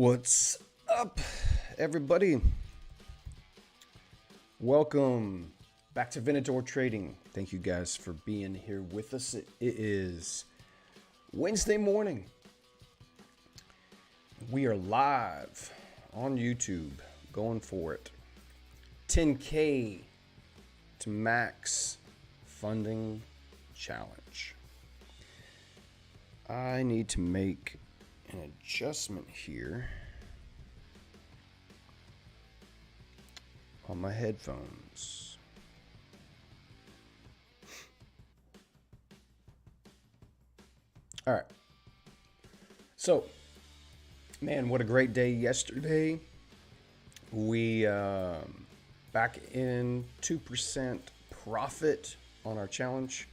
What's up, everybody? Welcome back to Venator Trading. Thank you guys for being here with us. It is Wednesday morning. We are live on YouTube, going for it. 10k to max funding challenge. I need to make an adjustment here on my headphones. All right. So, man, what a great day yesterday. We back in 2% profit on our challenge.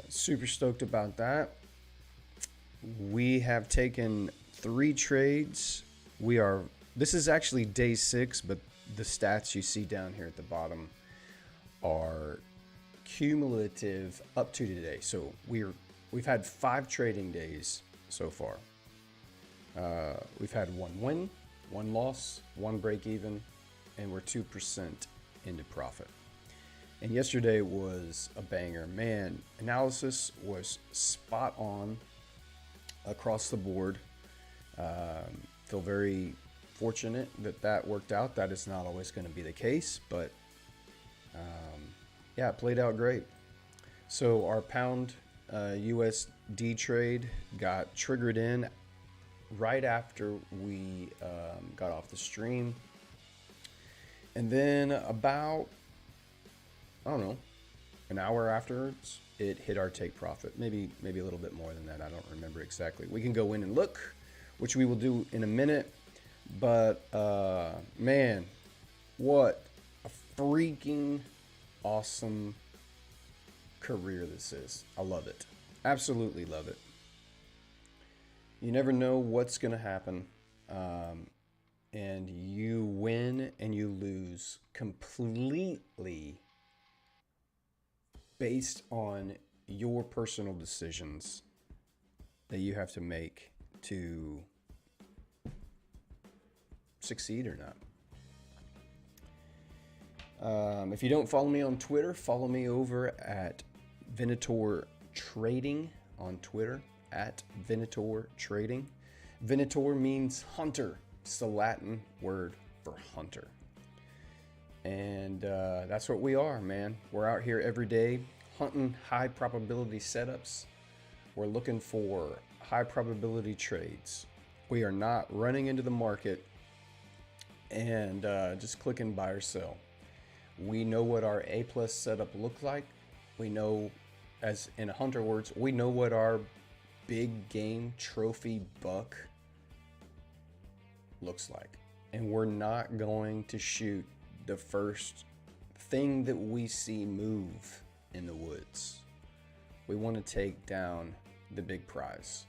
Super stoked about that. We have taken 3 trades. This is actually day 6, but the stats you see down here at the bottom are cumulative up to today. So we've had 5 trading days so far. We've had 1 win, 1 loss, 1 break even, and we're 2% into profit. And yesterday was a banger. Man, analysis was spot on across the board. Feel very fortunate that worked out. That is not always going to be the case, but yeah, it played out great. So our pound USD trade got triggered in right after we got off the stream, and then about, I don't know, an hour afterwards, it hit our take profit. Maybe a little bit more than that. I don't remember exactly. We can go in and look, which we will do in a minute. But man, what a freaking awesome career this is. I love it. Absolutely love it. You never know what's going to happen. And you win and you lose completely based on your personal decisions that you have to make to succeed or not. If you don't follow me on Twitter, follow me over at Venator Trading on Twitter, at Venator Trading. Venator means hunter. It's the Latin word for hunter. And that's what we are, man. We're out here every day hunting high probability setups. We're looking for high probability trades. We are not running into the market and just clicking buy or sell. We know what our A+ setup looks like. We know, as in hunter words, we know what our big game trophy buck looks like. And we're not going to shoot the first thing that we see move in the woods. We want to take down the big prize.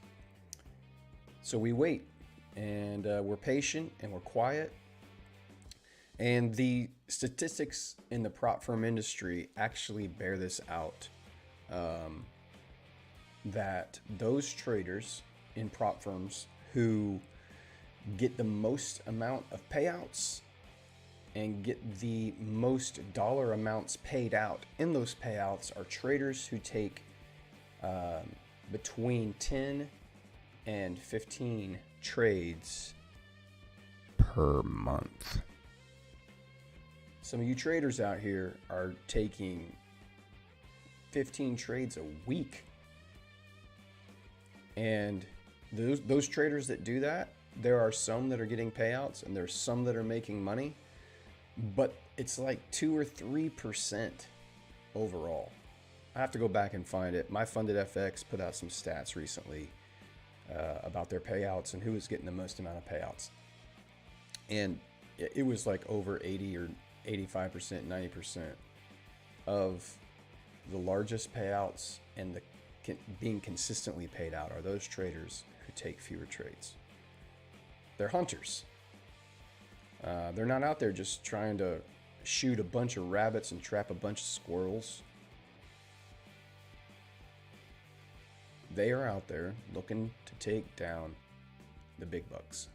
So we wait, and we're patient, and we're quiet. And the statistics in the prop firm industry actually bear this out, that those traders in prop firms who get the most amount of payouts and get the most dollar amounts paid out in those payouts are traders who take between 10 and 15 trades per month. Some of you traders out here are taking 15 trades a week. And those traders that do that, there are some that are getting payouts and there's some that are making money, but it's like 2 or 3% overall. I have to go back and find it. My Funded FX put out some stats recently about their payouts and who was getting the most amount of payouts. And it was like over 80 or 85%, 90% of the largest payouts and the being consistently paid out are those traders who take fewer trades. They're hunters. They're not out there just trying to shoot a bunch of rabbits and trap a bunch of squirrels. They are out there looking to take down the big bucks.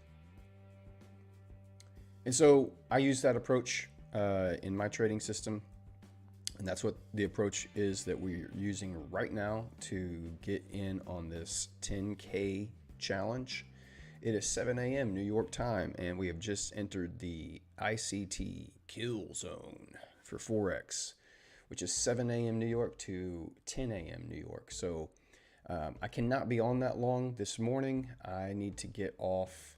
And so I use that approach in my trading system. And that's what the approach is that we're using right now to get in on this 10K challenge. It is 7 a.m. New York time, and we have just entered the ICT kill zone for Forex, which is 7 a.m. New York to 10 a.m. New York. So I cannot be on that long this morning. I need to get off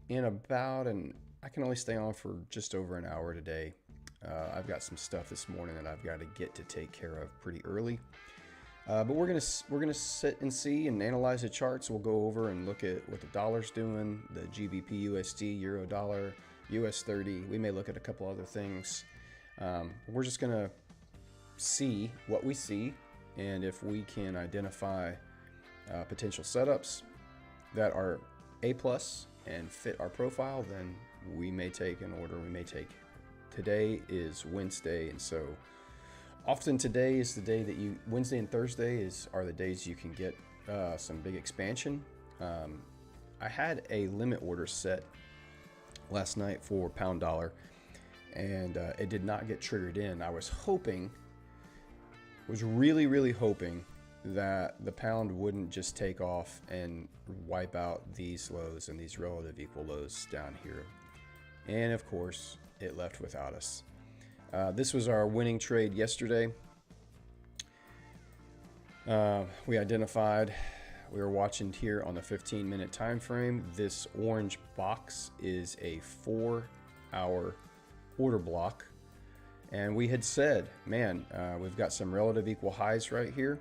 in about I can only stay on for just over an hour today. I've got some stuff this morning that I've got to get to take care of pretty early. But we're gonna sit and see and analyze the charts. We'll go over and look at what the dollar's doing, the GBPUSD, euro dollar, US30. We may look at a couple other things. We're just gonna see what we see, and if we can identify potential setups that are A+ and fit our profile, then we may take an order. We may take. Today is Wednesday, and so often today is the day that Wednesday and Thursday are the days you can get some big expansion. I had a limit order set last night for pound dollar, and it did not get triggered in. I was really hoping that the pound wouldn't just take off and wipe out these lows and these relative equal lows down here. And of course, it left without us. This was our winning trade yesterday. We were watching here on the 15-minute time frame. This orange box is a 4-hour order block. And we had said, man, we've got some relative equal highs right here.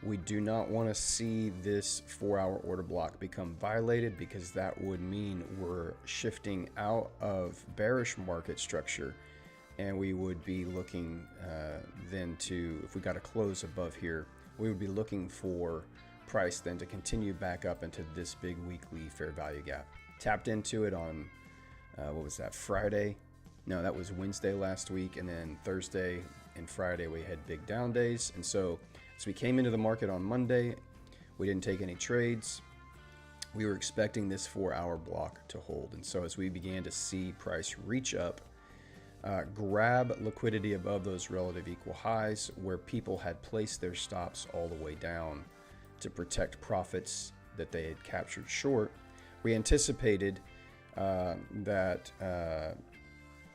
We do not want to see this 4-hour order block become violated, because that would mean we're shifting out of bearish market structure, and we would be looking then to, if we got a close above here, we would be looking for price then to continue back up into this big weekly fair value gap. Tapped into it on, what was that, Friday? No, that was Wednesday last week, and then Thursday and Friday we had big down days. And so we came into the market on Monday. We didn't take any trades. We were expecting this 4-hour block to hold. And so as we began to see price reach up, grab liquidity above those relative equal highs where people had placed their stops all the way down to protect profits that they had captured short, we anticipated that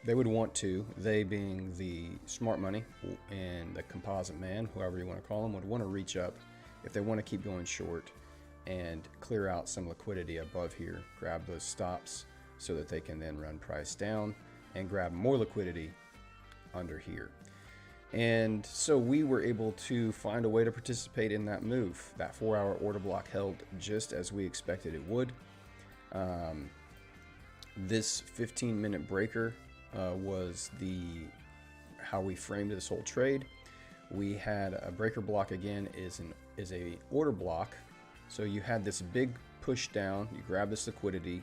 they would want to, they being the smart money and the composite man, whoever you want to call them, would want to reach up if they want to keep going short and clear out some liquidity above here, grab those stops so that they can then run price down and grab more liquidity under here. And so we were able to find a way to participate in that move. That 4-hour order block held just as we expected it would. This 15-minute breaker was how we framed this whole trade. We had a breaker block again is a order block. So you had this big push down, you grab this liquidity,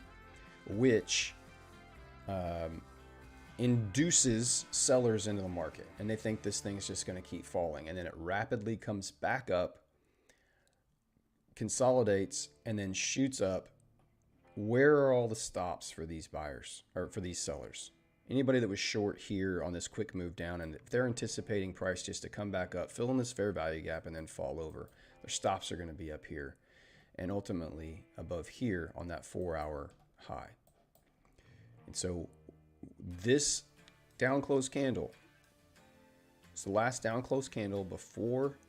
which induces sellers into the market, and they think this thing's just going to keep falling, and then it rapidly comes back up, consolidates, and then shoots up. Where are all the stops for these buyers or for these sellers? Anybody that was short here on this quick move down, and if they're anticipating price just to come back up, fill in this fair value gap, and then fall over, their stops are going to be up here and ultimately above here on that 4-hour high. And so this down close candle, it's the last down close candle before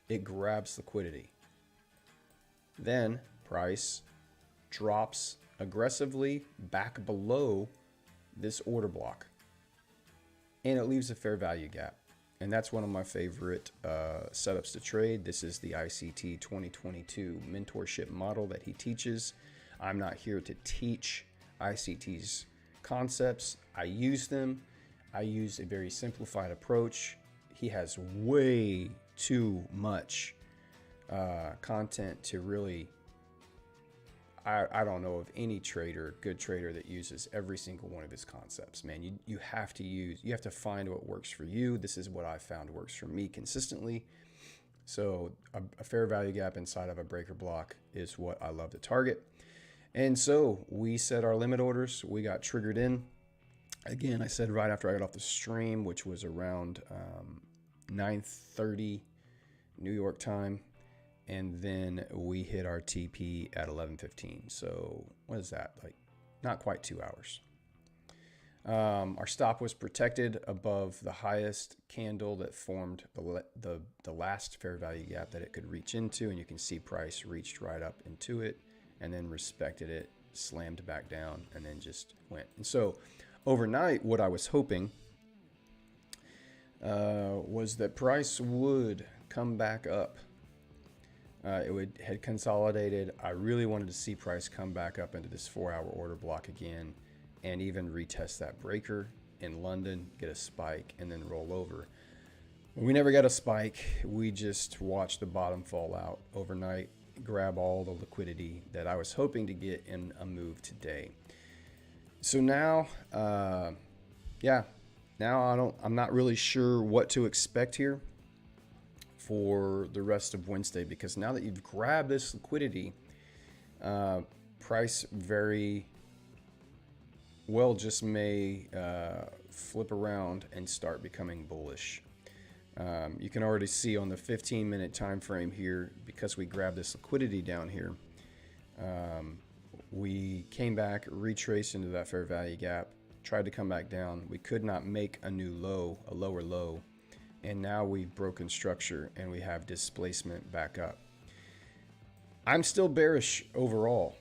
it grabs liquidity. Then price drops aggressively back below this order block, and it leaves a fair value gap. And that's one of my favorite setups to trade. This is the ICT 2022 mentorship model that he teaches. I'm not here to teach ICT's concepts. I use them. I use a very simplified approach. He has way too much content to really, I don't know of any trader, good trader, that uses every single one of his concepts. Man, you have to find what works for you. This is what I found works for me consistently. So a fair value gap inside of a breaker block is what I love to target. And so we set our limit orders. We got triggered in. Again, I said right after I got off the stream, which was around 9:30 New York time. And then we hit our TP at 11:15. So what is that? Like not quite 2 hours. Our stop was protected above the highest candle that formed the last fair value gap that it could reach into. And you can see price reached right up into it and then respected it, slammed back down, and then just went. And so overnight, what I was hoping was that price would come back up. It had consolidated. I really wanted to see price come back up into this 4-hour order block again and even retest that breaker in London, get a spike, and then roll over. We never got a spike. We just watched the bottom fall out overnight, grab all the liquidity that I was hoping to get in a move today. So now, I'm not really sure what to expect here for the rest of Wednesday, because now that you've grabbed this liquidity, price very well just may flip around and start becoming bullish. You can already see on the 15-minute time frame here, because we grabbed this liquidity down here, we came back, retraced into that fair value gap, tried to come back down. We could not make a new low, a lower low, and now we've broken structure and we have displacement back up. I'm still bearish overall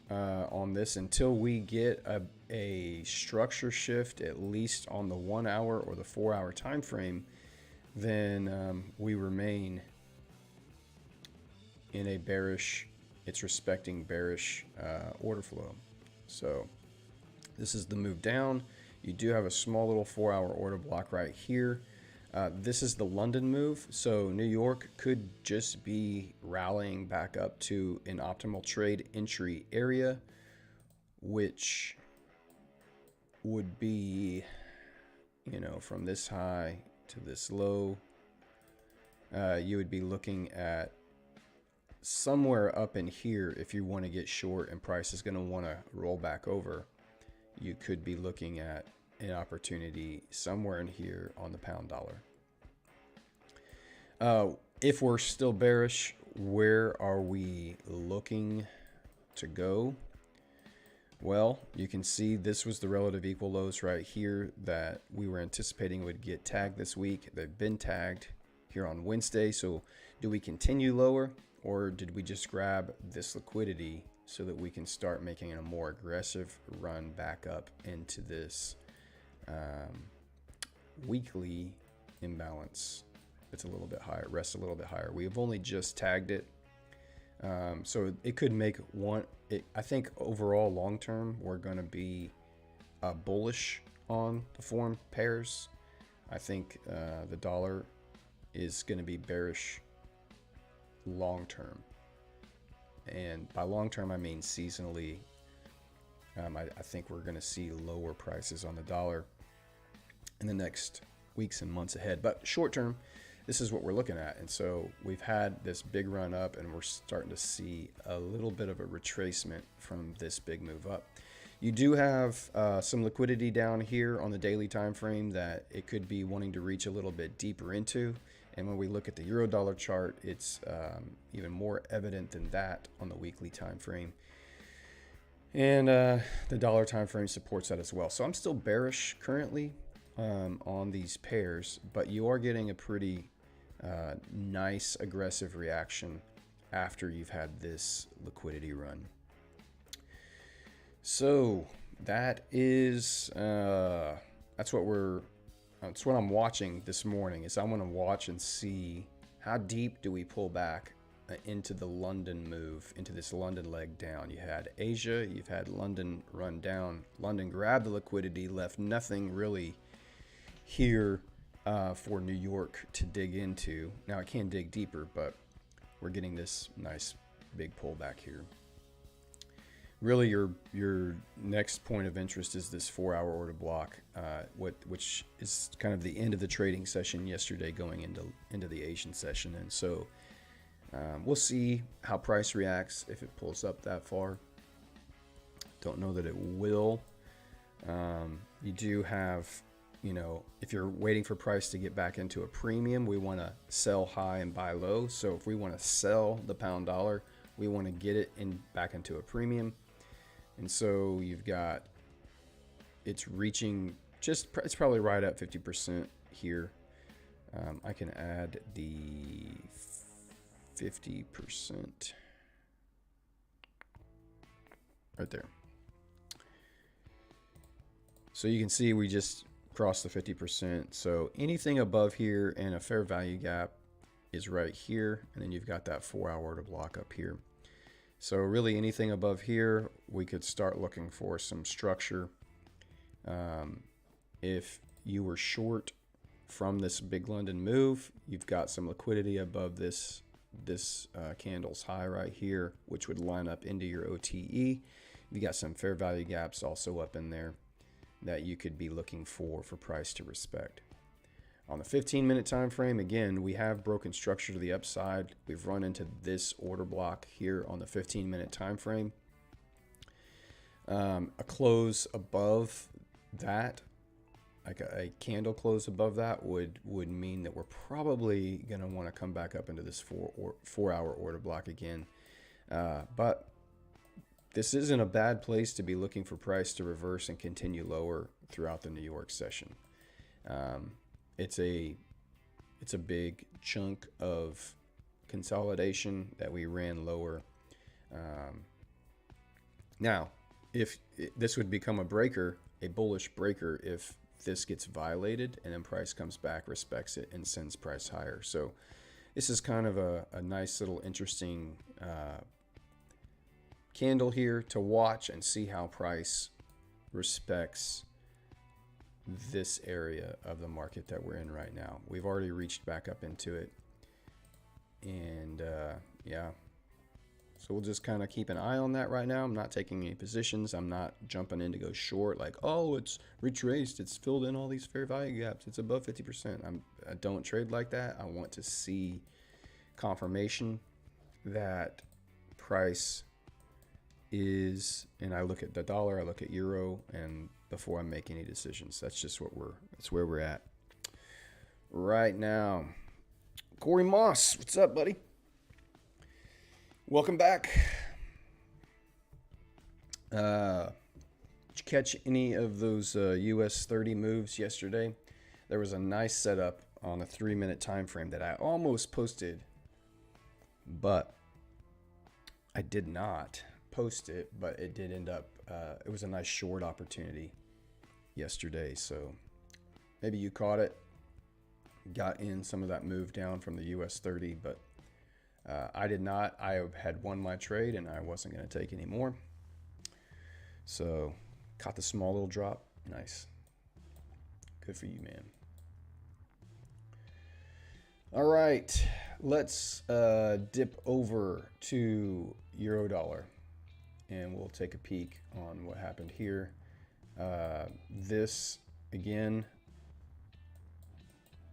on this until we get a structure shift, at least on the 1 hour or the 4-hour time frame. Then we remain in a bearish, it's respecting bearish order flow. So this is the move down. You do have a small little 4-hour order block right here. This is the London move. So New York could just be rallying back up to an optimal trade entry area, which would be, from this high to this low. You would be looking at somewhere up in here. If you want to get short and price is going to want to roll back over, you could be looking at an opportunity somewhere in here on the pound dollar. If we're still bearish, where are we looking to go? Well, you can see this was the relative equal lows right here that we were anticipating would get tagged this week. They've been tagged here on Wednesday. So do we continue lower, or did we just grab this liquidity so that we can start making a more aggressive run back up into this weekly imbalance? It's a little bit higher, rests a little bit higher. We've only just tagged it. So it could make one. I think overall long term, we're going to be bullish on the foreign pairs. I think the dollar is going to be bearish long term. And by long term, I mean seasonally. I think we're going to see lower prices on the dollar in the next weeks and months ahead. But short term, this is what we're looking at. And so we've had this big run up, and we're starting to see a little bit of a retracement from this big move up. You do have some liquidity down here on the daily time frame that it could be wanting to reach a little bit deeper into. And when we look at the euro dollar chart, it's even more evident than that on the weekly time frame. And the dollar time frame supports that as well. So I'm still bearish currently on these pairs, but you are getting a pretty nice aggressive reaction after you've had this liquidity run. So that is that's what I'm watching this morning. Is I'm going to watch and see how deep do we pull back into the London move, into this London leg down. You had Asia, you've had London run down. London grabbed the liquidity, left nothing really here for New York to dig into. Now it can dig deeper, but we're getting this nice big pullback here. really your next point of interest is this 4-hour order block, which is kind of the end of the trading session yesterday, going into the Asian session. And so we'll see how price reacts if it pulls up that far. Don't know that it will. You do have, if you're waiting for price to get back into a premium, we want to sell high and buy low. So if we want to sell the pound dollar, we want to get it back into a premium. And so you've got, it's reaching it's probably right at 50% here. I can add the 50% right there. So you can see we just crossed the 50%. So anything above here and a fair value gap is right here. And then you've got that 4-hour order block up here. So really anything above here, we could start looking for some structure. If you were short from this big London move, you've got some liquidity above this candle's high right here, which would line up into your OTE. You got some fair value gaps also up in there that you could be looking for price to respect. On the 15-minute time frame, again, we have broken structure to the upside. We've run into this order block here on the 15-minute time frame. A close above that, like a candle close above that, would mean that we're probably going to want to come back up into this 4-hour order block again. But this isn't a bad place to be looking for price to reverse and continue lower throughout the New York session. It's a big chunk of consolidation that we ran lower. Now, if this would become a breaker, a bullish breaker, if this gets violated and then price comes back, respects it, and sends price higher. So this is kind of a nice little interesting candle here to watch and see how price respects this area of the market that we're in right now. We've already reached back up into it, and yeah, so we'll just kind of keep an eye on that right now. I'm not taking any positions. I'm not jumping in to go short like, oh, it's retraced, it's filled in all these fair value gaps, it's above 50%. I don't trade like that. I want to see confirmation that price is, and I look at the dollar, I look at euro, and before I make any decisions. That's just that's where we're at right now. Corey Moss, what's up, buddy? Welcome back. Did you catch any of those US30 moves yesterday? There was a nice setup on a 3-minute time frame that I almost posted, but I did not post it, but it did end up, it was a nice short opportunity yesterday. So maybe you caught it, got in some of that move down from the US30, but I did not. I had won my trade and I wasn't going to take any more. So caught the small little drop. Nice. Good for you, man. All right, let's dip over to euro dollar and we'll take a peek on what happened here. This, again,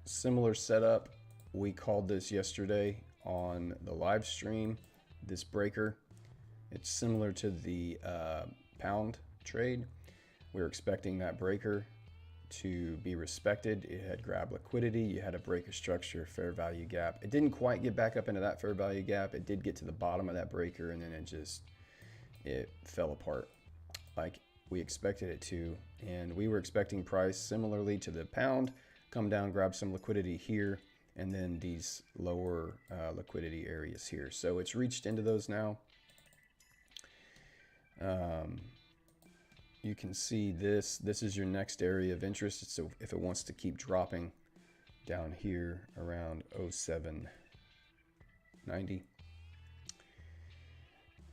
similar setup. We called this yesterday on the live stream, this breaker. It's similar to the pound trade. We're expecting that breaker to be respected. It had grabbed liquidity. You had a breaker structure, fair value gap. It didn't quite get back up into that fair value gap. It did get to the bottom of that breaker, and then it fell apart like we expected it to. And we were expecting price similarly to the pound, come down, grab some liquidity here, and then these lower liquidity areas here. So it's reached into those now. You can see this is your next area of interest. So if it wants to keep dropping down here around 0790.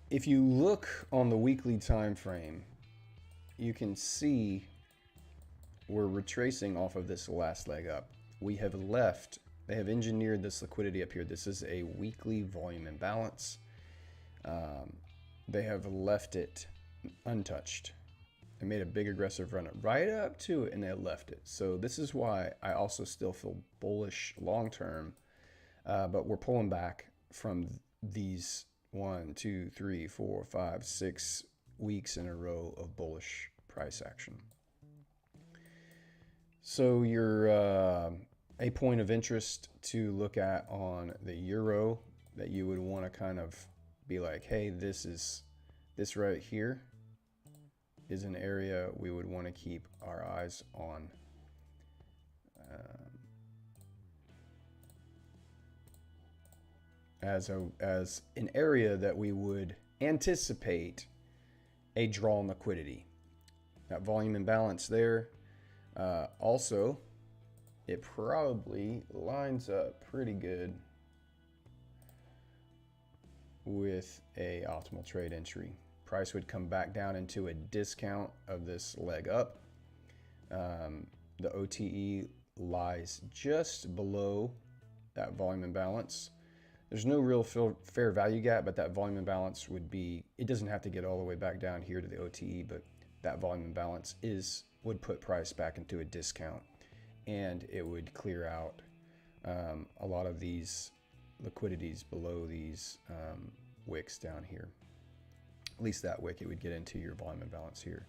If you look on the weekly time frame, you can see we're retracing off of this last leg up. We have left, they have engineered this liquidity up here. This is a weekly volume imbalance. They have left it untouched. It made a big aggressive run up right up to it, and they left it. So this is why I also still feel bullish long term, but we're pulling back from these 1, 2, 3, 4, 5, 6 weeks in a row of bullish price action. So your a point of interest to look at on the euro that you would want to kind of be like, hey, this right here is an area we would want to keep our eyes on. As an area that we would anticipate a draw in liquidity. That volume imbalance there. Also, it probably lines up pretty good with a optimal trade entry. Price would come back down into a discount of this leg up. The OTE lies just below that volume imbalance. There's no real fair value gap, but that volume imbalance would be, it doesn't have to get all the way back down here to the OTE, but that volume imbalance would put price back into a discount, and it would clear out a lot of these liquidities below these wicks down here. At least that wick, it would get into your volume imbalance here.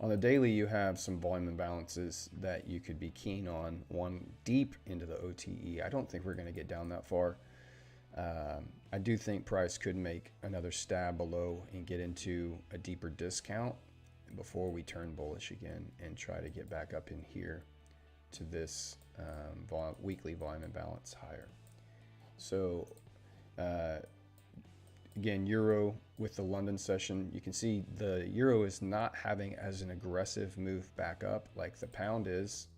On the daily, you have some volume imbalances that you could be keen on. One deep into the OTE. I don't think we're going to get down that far. I do think price could make another stab below and get into a deeper discount before we turn bullish again and try to get back up in here to this weekly volume imbalance higher. So again, euro with the London session, you can see the euro is not having as an aggressive move back up like the pound is.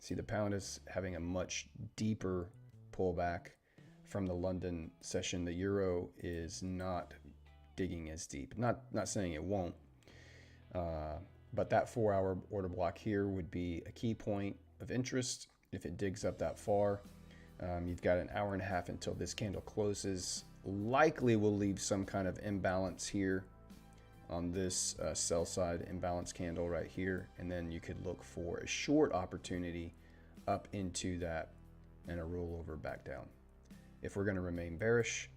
See, the pound is having a much deeper pullback from the London session. The euro is not digging as deep. Not saying it won't, but that 4-hour order block here would be a key point of interest if it digs up that far. You've got an hour and a half until this candle closes. Likely will leave some kind of imbalance here on this sell side imbalance candle right here, and then you could look for a short opportunity up into that and a rollover back down. If we're going to remain bearish,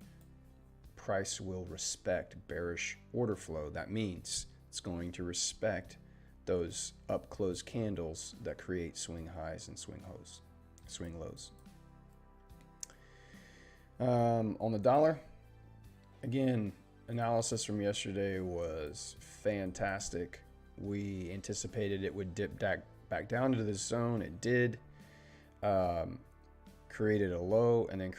price will respect bearish order flow. That means it's going to respect those up close candles that create swing highs and swing lows. On the dollar, again, analysis from yesterday was fantastic. We anticipated it would dip back down into this zone. It did. Created a low and then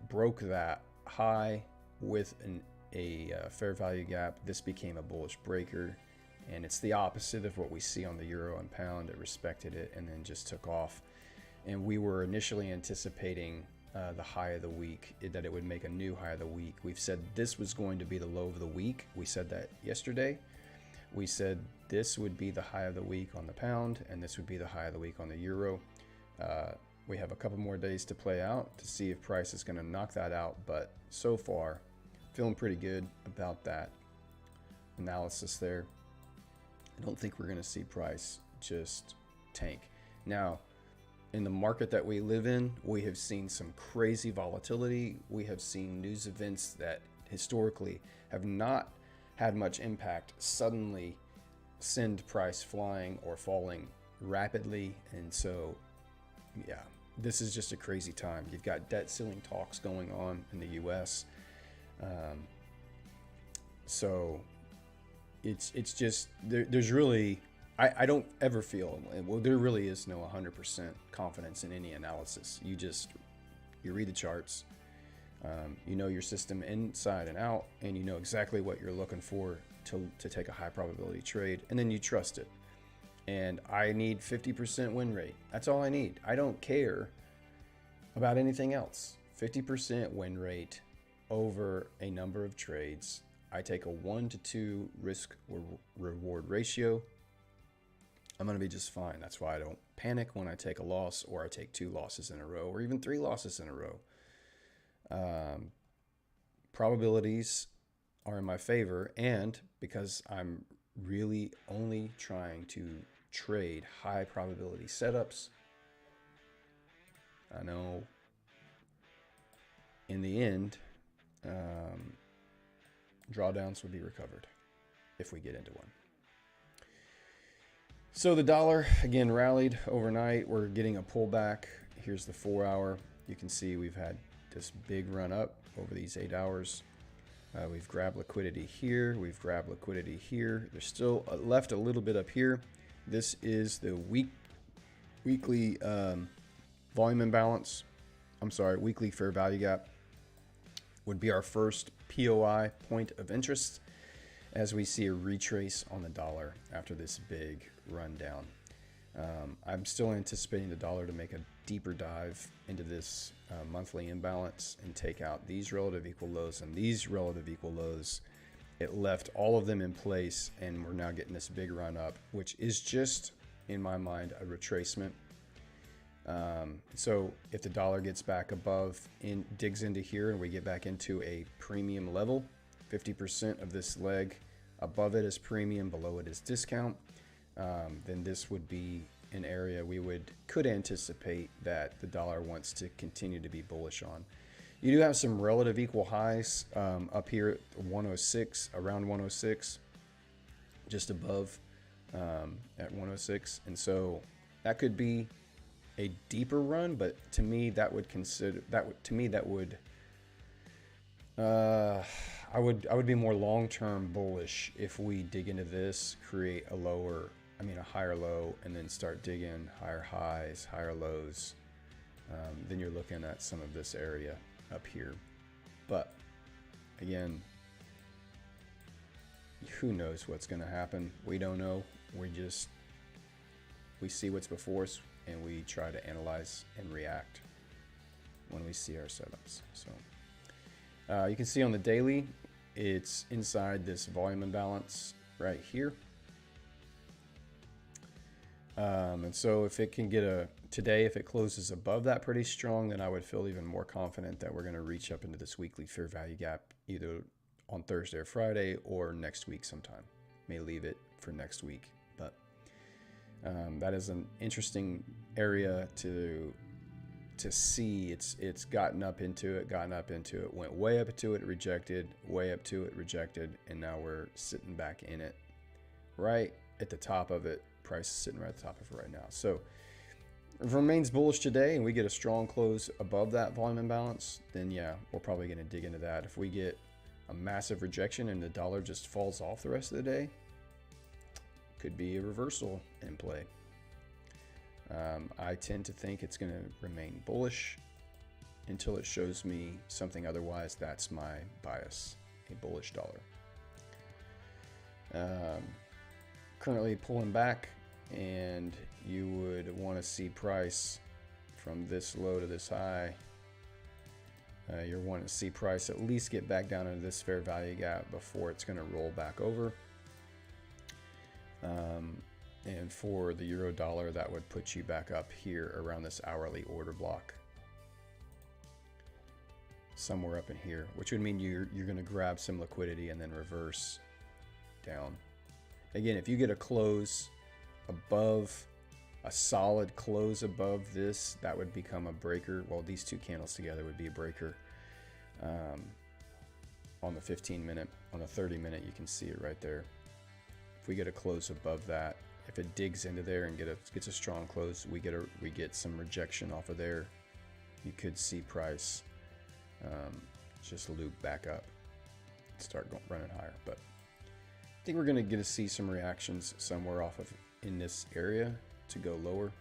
broke that high with a fair value gap. This became a bullish breaker, and it's the opposite of what we see on the euro and pound. It respected it and then just took off. And we were initially anticipating the high of the week, that it would make a new high of the week. We've said this was going to be the low of the week. We said that yesterday. We said this would be the high of the week on the pound, and this would be the high of the week on the euro. We have a couple more days to play out to see if price is going to knock that out, but so far, feeling pretty good about that analysis there. I don't think we're going to see price just tank. Now, in the market that we live in, we have seen some crazy volatility. We have seen news events that historically have not had much impact suddenly send price flying or falling rapidly. And so, yeah, this is just a crazy time. You've got debt ceiling talks going on in the US. So it's just, there's really, I don't ever feel, well, there really is no 100% confidence in any analysis. You read the charts, you know your system inside and out, and you know exactly what you're looking for to take a high probability trade, and then you trust it. And I need 50% win rate. That's all I need. I don't care about anything else. 50% win rate over a number of trades. I take a 1 to 2 risk reward ratio. I'm going to be just fine. That's why I don't panic when I take a loss, or I take 2 losses in a row, or even 3 losses in a row. Probabilities are in my favor, and because I'm really only trying to trade high probability setups. I know in the end, drawdowns will be recovered if we get into one. So the dollar again rallied overnight. We're getting a pullback. Here's the 4 hour. You can see we've had this big run up over these 8 hours. We've grabbed liquidity here. We've grabbed liquidity here. There's still left a little bit up here. This is the weekly volume imbalance. I'm sorry, weekly fair value gap would be our first POI point of interest as we see a retrace on the dollar after this big rundown. I'm still anticipating the dollar to make a deeper dive into this monthly imbalance and take out these relative equal lows and these relative equal lows. It left all of them in place, and we're now getting this big run up, which is just, in my mind, a retracement. So if the dollar gets back above, digs into here, and we get back into a premium level, 50% of this leg above it is premium, below it is discount, then this would be an area we could anticipate that the dollar wants to continue to be bullish on. You do have some relative equal highs up here at 106, around 106, just above at 106, and so that could be a deeper run, but to me that would consider that to me that would I would be more long-term bullish if we dig into this, create a higher low, and then start digging higher highs, higher lows. Then you're looking at some of this area up here. But again, who knows what's going to happen? We don't know. We see what's before us, and we try to analyze and react when we see our setups. So you can see on the daily, it's inside this volume imbalance right here. And so if it can get today, if it closes above that pretty strong, then I would feel even more confident that we're going to reach up into this weekly fair value gap either on Thursday or Friday or next week sometime. May leave it for next week, but that is an interesting area to see. It's gotten up into it, went way up to it, rejected, way up to it, rejected, and now we're sitting back in it, right at the top of it. Price is sitting right at the top of it right now. So if it remains bullish today and we get a strong close above that volume imbalance, then yeah, we're probably going to dig into that. If we get a massive rejection and the dollar just falls off the rest of the day, could be a reversal in play. I tend to think it's going to remain bullish until it shows me something otherwise. That's my bias, a bullish dollar. Currently pulling back, and you would want to see price from this low to this high. You're wanting to see price at least get back down into this fair value gap before it's going to roll back over. And for the euro dollar, that would put you back up here around this hourly order block, somewhere up in here, which would mean you're going to grab some liquidity and then reverse down. Again, if you get a close above, a solid close above this, that would become a breaker. Well, these two candles together would be a breaker. On the 15-minute, on the 30-minute, you can see it right there. If we get a close above that, if it digs into there and gets a strong close, we get some rejection off of there. You could see price just loop back up, start running higher. But I think we're going to see some reactions somewhere off of in this area to go lower.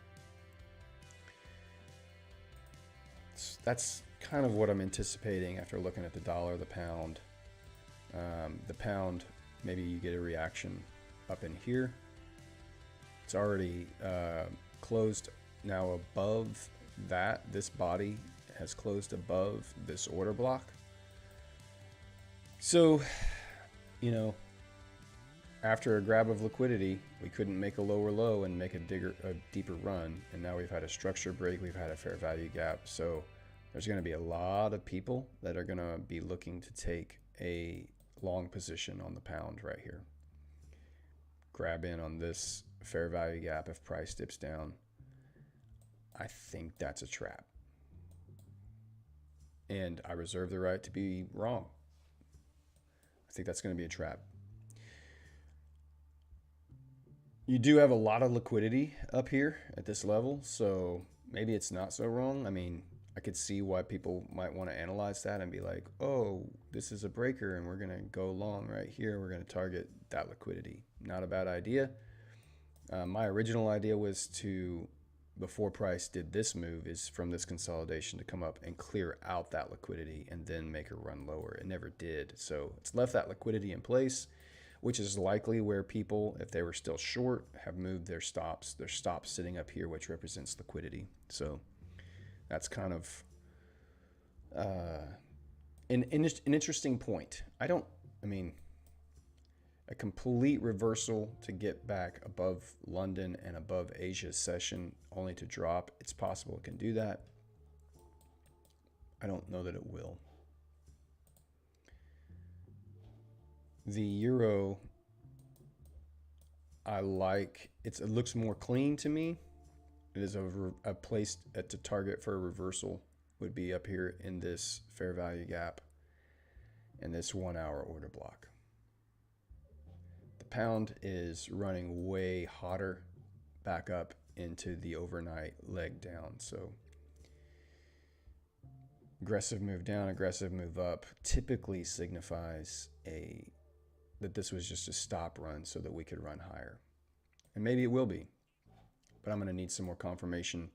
That's kind of what I'm anticipating after looking at the dollar, the pound. The pound, maybe you get a reaction up in here. It's already closed now above that. This body has closed above this order block. So, you know, after a grab of liquidity, we couldn't make a lower low and make a deeper run. And now we've had a structure break. We've had a fair value gap. So there's going to be a lot of people that are going to be looking to take a long position on the pound right here. grab in on this fair value gap if price dips down. I think that's a trap. And I reserve the right to be wrong. I think that's going to be a trap. You do have a lot of liquidity up here at this level, so maybe it's not so wrong. I mean, I could see why people might want to analyze that and be like, oh, this is a breaker and we're going to go long right here. We're going to target that liquidity. Not a bad idea. My original idea was to, before price did this move, is from this consolidation to come up and clear out that liquidity and then make a run lower. It never did. So it's left that liquidity in place, which is likely where people, if they were still short, have moved their stops. Their stops sitting up here, which represents liquidity. So that's kind of an interesting point. I mean, a complete reversal to get back above London and above Asia's session only to drop. It's possible it can do that. I don't know that it will. The euro, I like, it looks more clean to me. It is a place to target for a reversal would be up here in this fair value gap and this 1 hour order block. The pound is running way hotter back up into the overnight leg down. So aggressive move down, aggressive move up typically signifies that this was just a stop run so that we could run higher. And maybe it will be, but I'm going to need some more confirmation.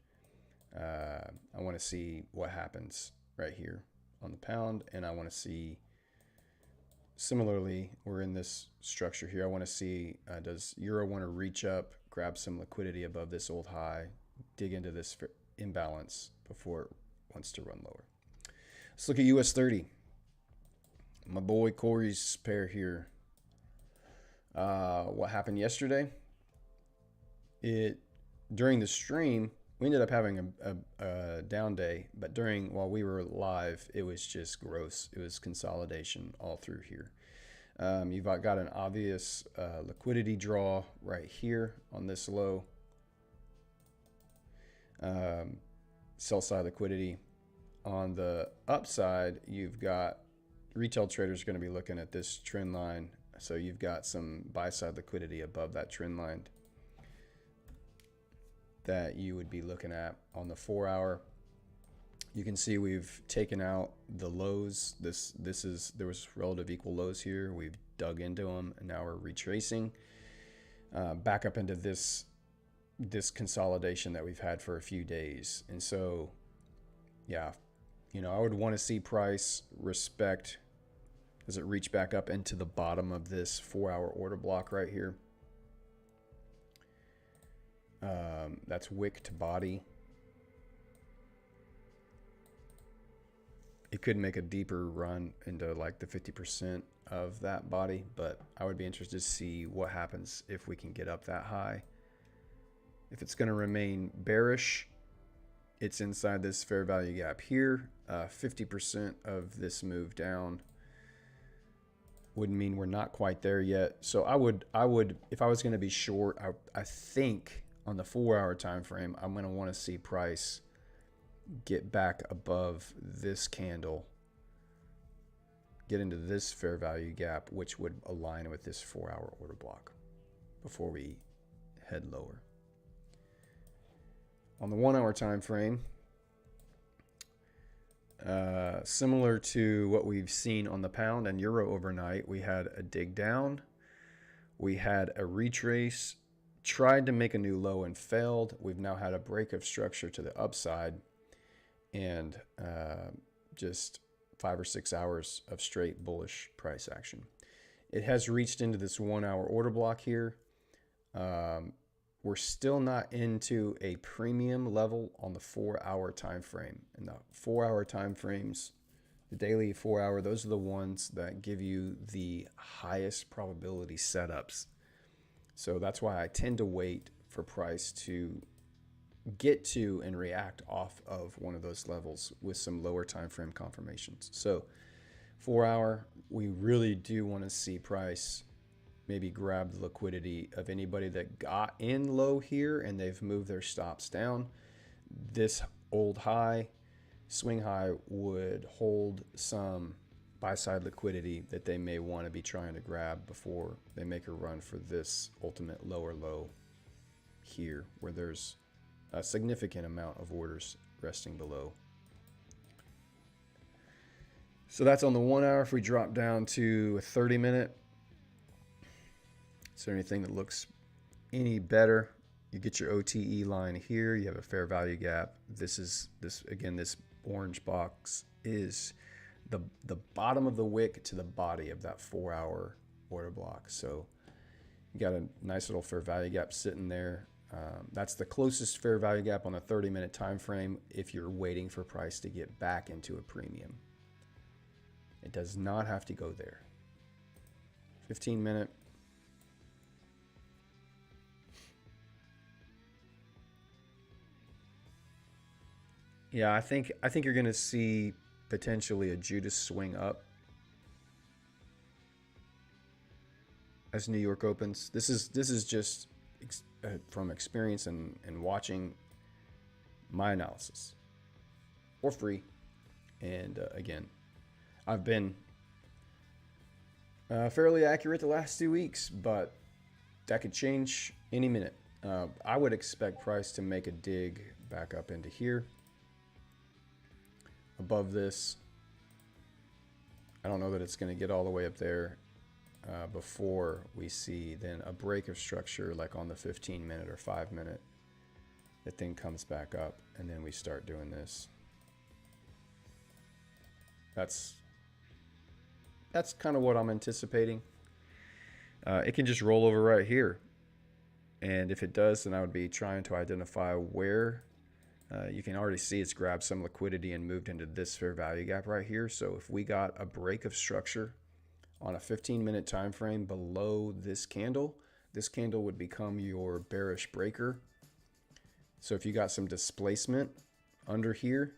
I want to see what happens right here on the pound, and I want to see, similarly, we're in this structure here. I want to see, does euro want to reach up, grab some liquidity above this old high, dig into this imbalance before it wants to run lower. Let's look at US30. My boy Corey's pair here. What happened yesterday? During the stream, we ended up having a down day, but while we were live, it was just gross. It was consolidation all through here. You've got an obvious liquidity draw right here on this low. Sell side liquidity. On the upside, you've got retail traders going to be looking at this trend line. So you've got some buy side liquidity above that trend line that you would be looking at on the 4 hour. You can see we've taken out the lows. There was relative equal lows here. We've dug into them and now we're retracing back up into this consolidation that we've had for a few days. And so, yeah, I would want to see price respect as it reach back up into the bottom of this 4 hour order block right here. That's wick to body. It could make a deeper run into like the 50% of that body, but I would be interested to see what happens if we can get up that high. If it's going to remain bearish, it's inside this fair value gap here. 50% of this move down would mean we're not quite there yet. So I would, if I was going to be short, I think on the 4 hour time frame, I'm going to want to see price get back above this candle, get into this fair value gap, which would align with this 4 hour order block before we head lower. On the 1 hour time frame, similar to what we've seen on the pound and euro overnight, we had a dig down, we had a retrace, tried to make a new low and failed. We've now had a break of structure to the upside and just 5 or 6 hours of straight bullish price action. It has reached into this 1 hour order block here. We're still not into a premium level on the 4 hour time frame. And the 4 hour time frames, the daily 4 hour, those are the ones that give you the highest probability setups. So that's why I tend to wait for price to get to and react off of one of those levels with some lower time frame confirmations. So 4 hour, we really do want to see price maybe grab the liquidity of anybody that got in low here and they've moved their stops down. This old high, swing high, would hold some buy side liquidity that they may want to be trying to grab before they make a run for this ultimate lower low here, where there's a significant amount of orders resting below. So that's on the 1 hour. If we drop down to a 30-minute, is there anything that looks any better? You get your OTE line here. You have a fair value gap. This orange box is the bottom of the wick to the body of that 4 hour order block. So you got a nice little fair value gap sitting there. That's the closest fair value gap on a 30-minute time frame if you're waiting for price to get back into a premium. It does not have to go there. 15-minute. Yeah, I think you're going to see potentially a Judas swing up as New York opens. This is just from experience and watching my analysis for free. And again, I've been fairly accurate the last 2 weeks, but that could change any minute. I would expect price to make a dig back up into here. Above this, I don't know that it's going to get all the way up there before we see then a break of structure like on the 15-minute or 5-minute. The thing comes back up and then we start doing this. That's kind of what I'm anticipating. It can just roll over right here. And if it does, then I would be trying to identify where. You can already see it's grabbed some liquidity and moved into this fair value gap right here. So if we got a break of structure on a 15-minute time frame below this candle would become your bearish breaker. So if you got some displacement under here,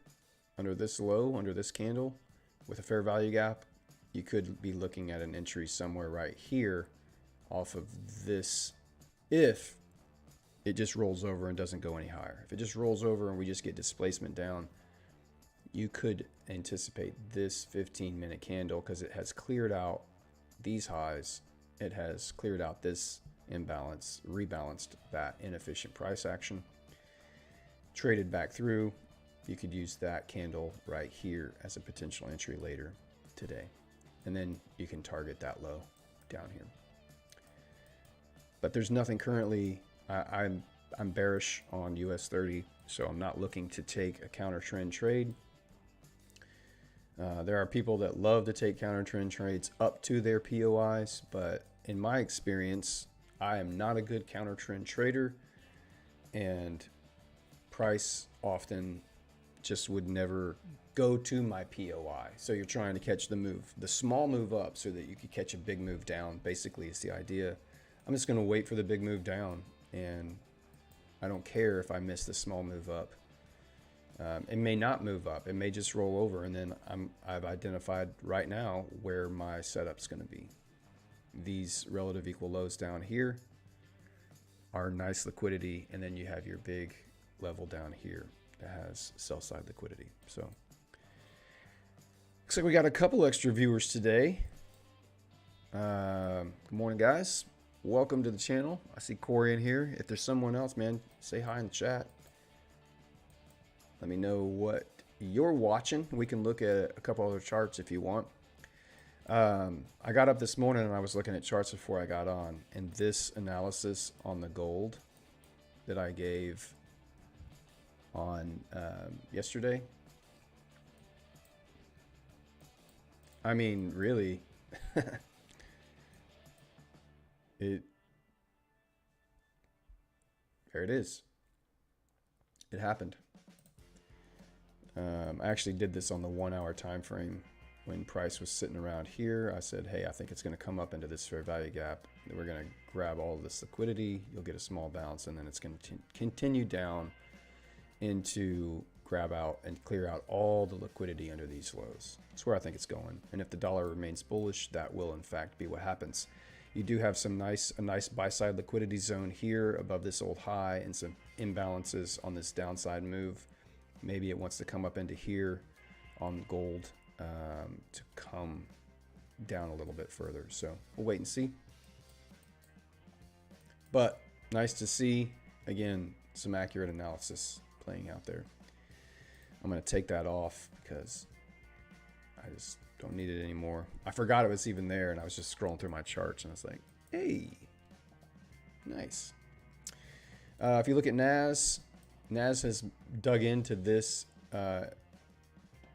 under this low, under this candle with a fair value gap, you could be looking at an entry somewhere right here off of this if it just rolls over and doesn't go any higher. If it just rolls over and we just get displacement down, you could anticipate this 15-minute candle because it has cleared out these highs. It has cleared out this imbalance, rebalanced that inefficient price action, traded back through. You could use that candle right here as a potential entry later today. And then you can target that low down here. But there's nothing currently. I'm bearish on US30, so I'm not looking to take a counter trend trade. There are people that love to take counter trend trades up to their POIs, but in my experience, I am not a good counter trend trader, and price often just would never go to my POI. So you're trying to catch the small move up so that you could catch a big move down, basically is the idea. I'm just going to wait for the big move down, and I don't care if I miss the small move up. It may not move up. It may just roll over, and then I've identified right now where my setup's going to be. These relative equal lows down here are nice liquidity, and then you have your big level down here that has sell side liquidity. So looks like we got a couple extra viewers today. Good morning, guys. Welcome to the channel. I see Corey in here. If there's someone else, man, say hi in the chat. Let me know what you're watching. We can look at a couple other charts if you want. I got up this morning and I was looking at charts before I got on, and this analysis on the gold that I gave on yesterday, I mean, really, there it is. It happened. I actually did this on the 1 hour time frame when price was sitting around here. I said, hey, I think it's going to come up into this fair value gap. We're going to grab all of this liquidity. You'll get a small bounce, and then it's going to continue down into grab out and clear out all the liquidity under these lows. That's where I think it's going. And if the dollar remains bullish, that will in fact be what happens. You do have a nice buy side liquidity zone here above this old high and some imbalances on this downside move. Maybe it wants to come up into here on gold to come down a little bit further. So we'll wait and see. But nice to see, again, some accurate analysis playing out there. I'm going to take that off because I just don't need it anymore. I forgot it was even there, and I was just scrolling through my charts, and I was like, hey, nice. If you look at NAS has dug into this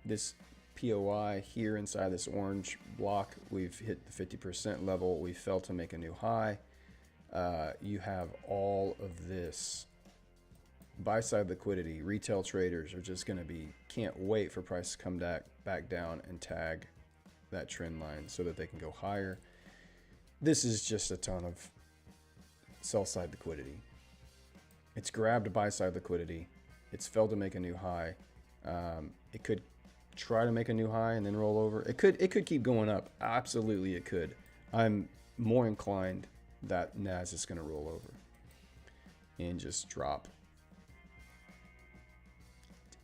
this POI here inside this orange block. We've hit the 50% level. We fell to make a new high. You have all of this buy side liquidity. Retail traders are just going to be, can't wait for price to come back down and tag that trend line so that they can go higher. This is just a ton of sell side liquidity. It's grabbed buy side liquidity. It's failed to make a new high. It could try to make a new high and then roll over. It could keep going up. Absolutely, it could. I'm more inclined that NAS is going to roll over and just drop.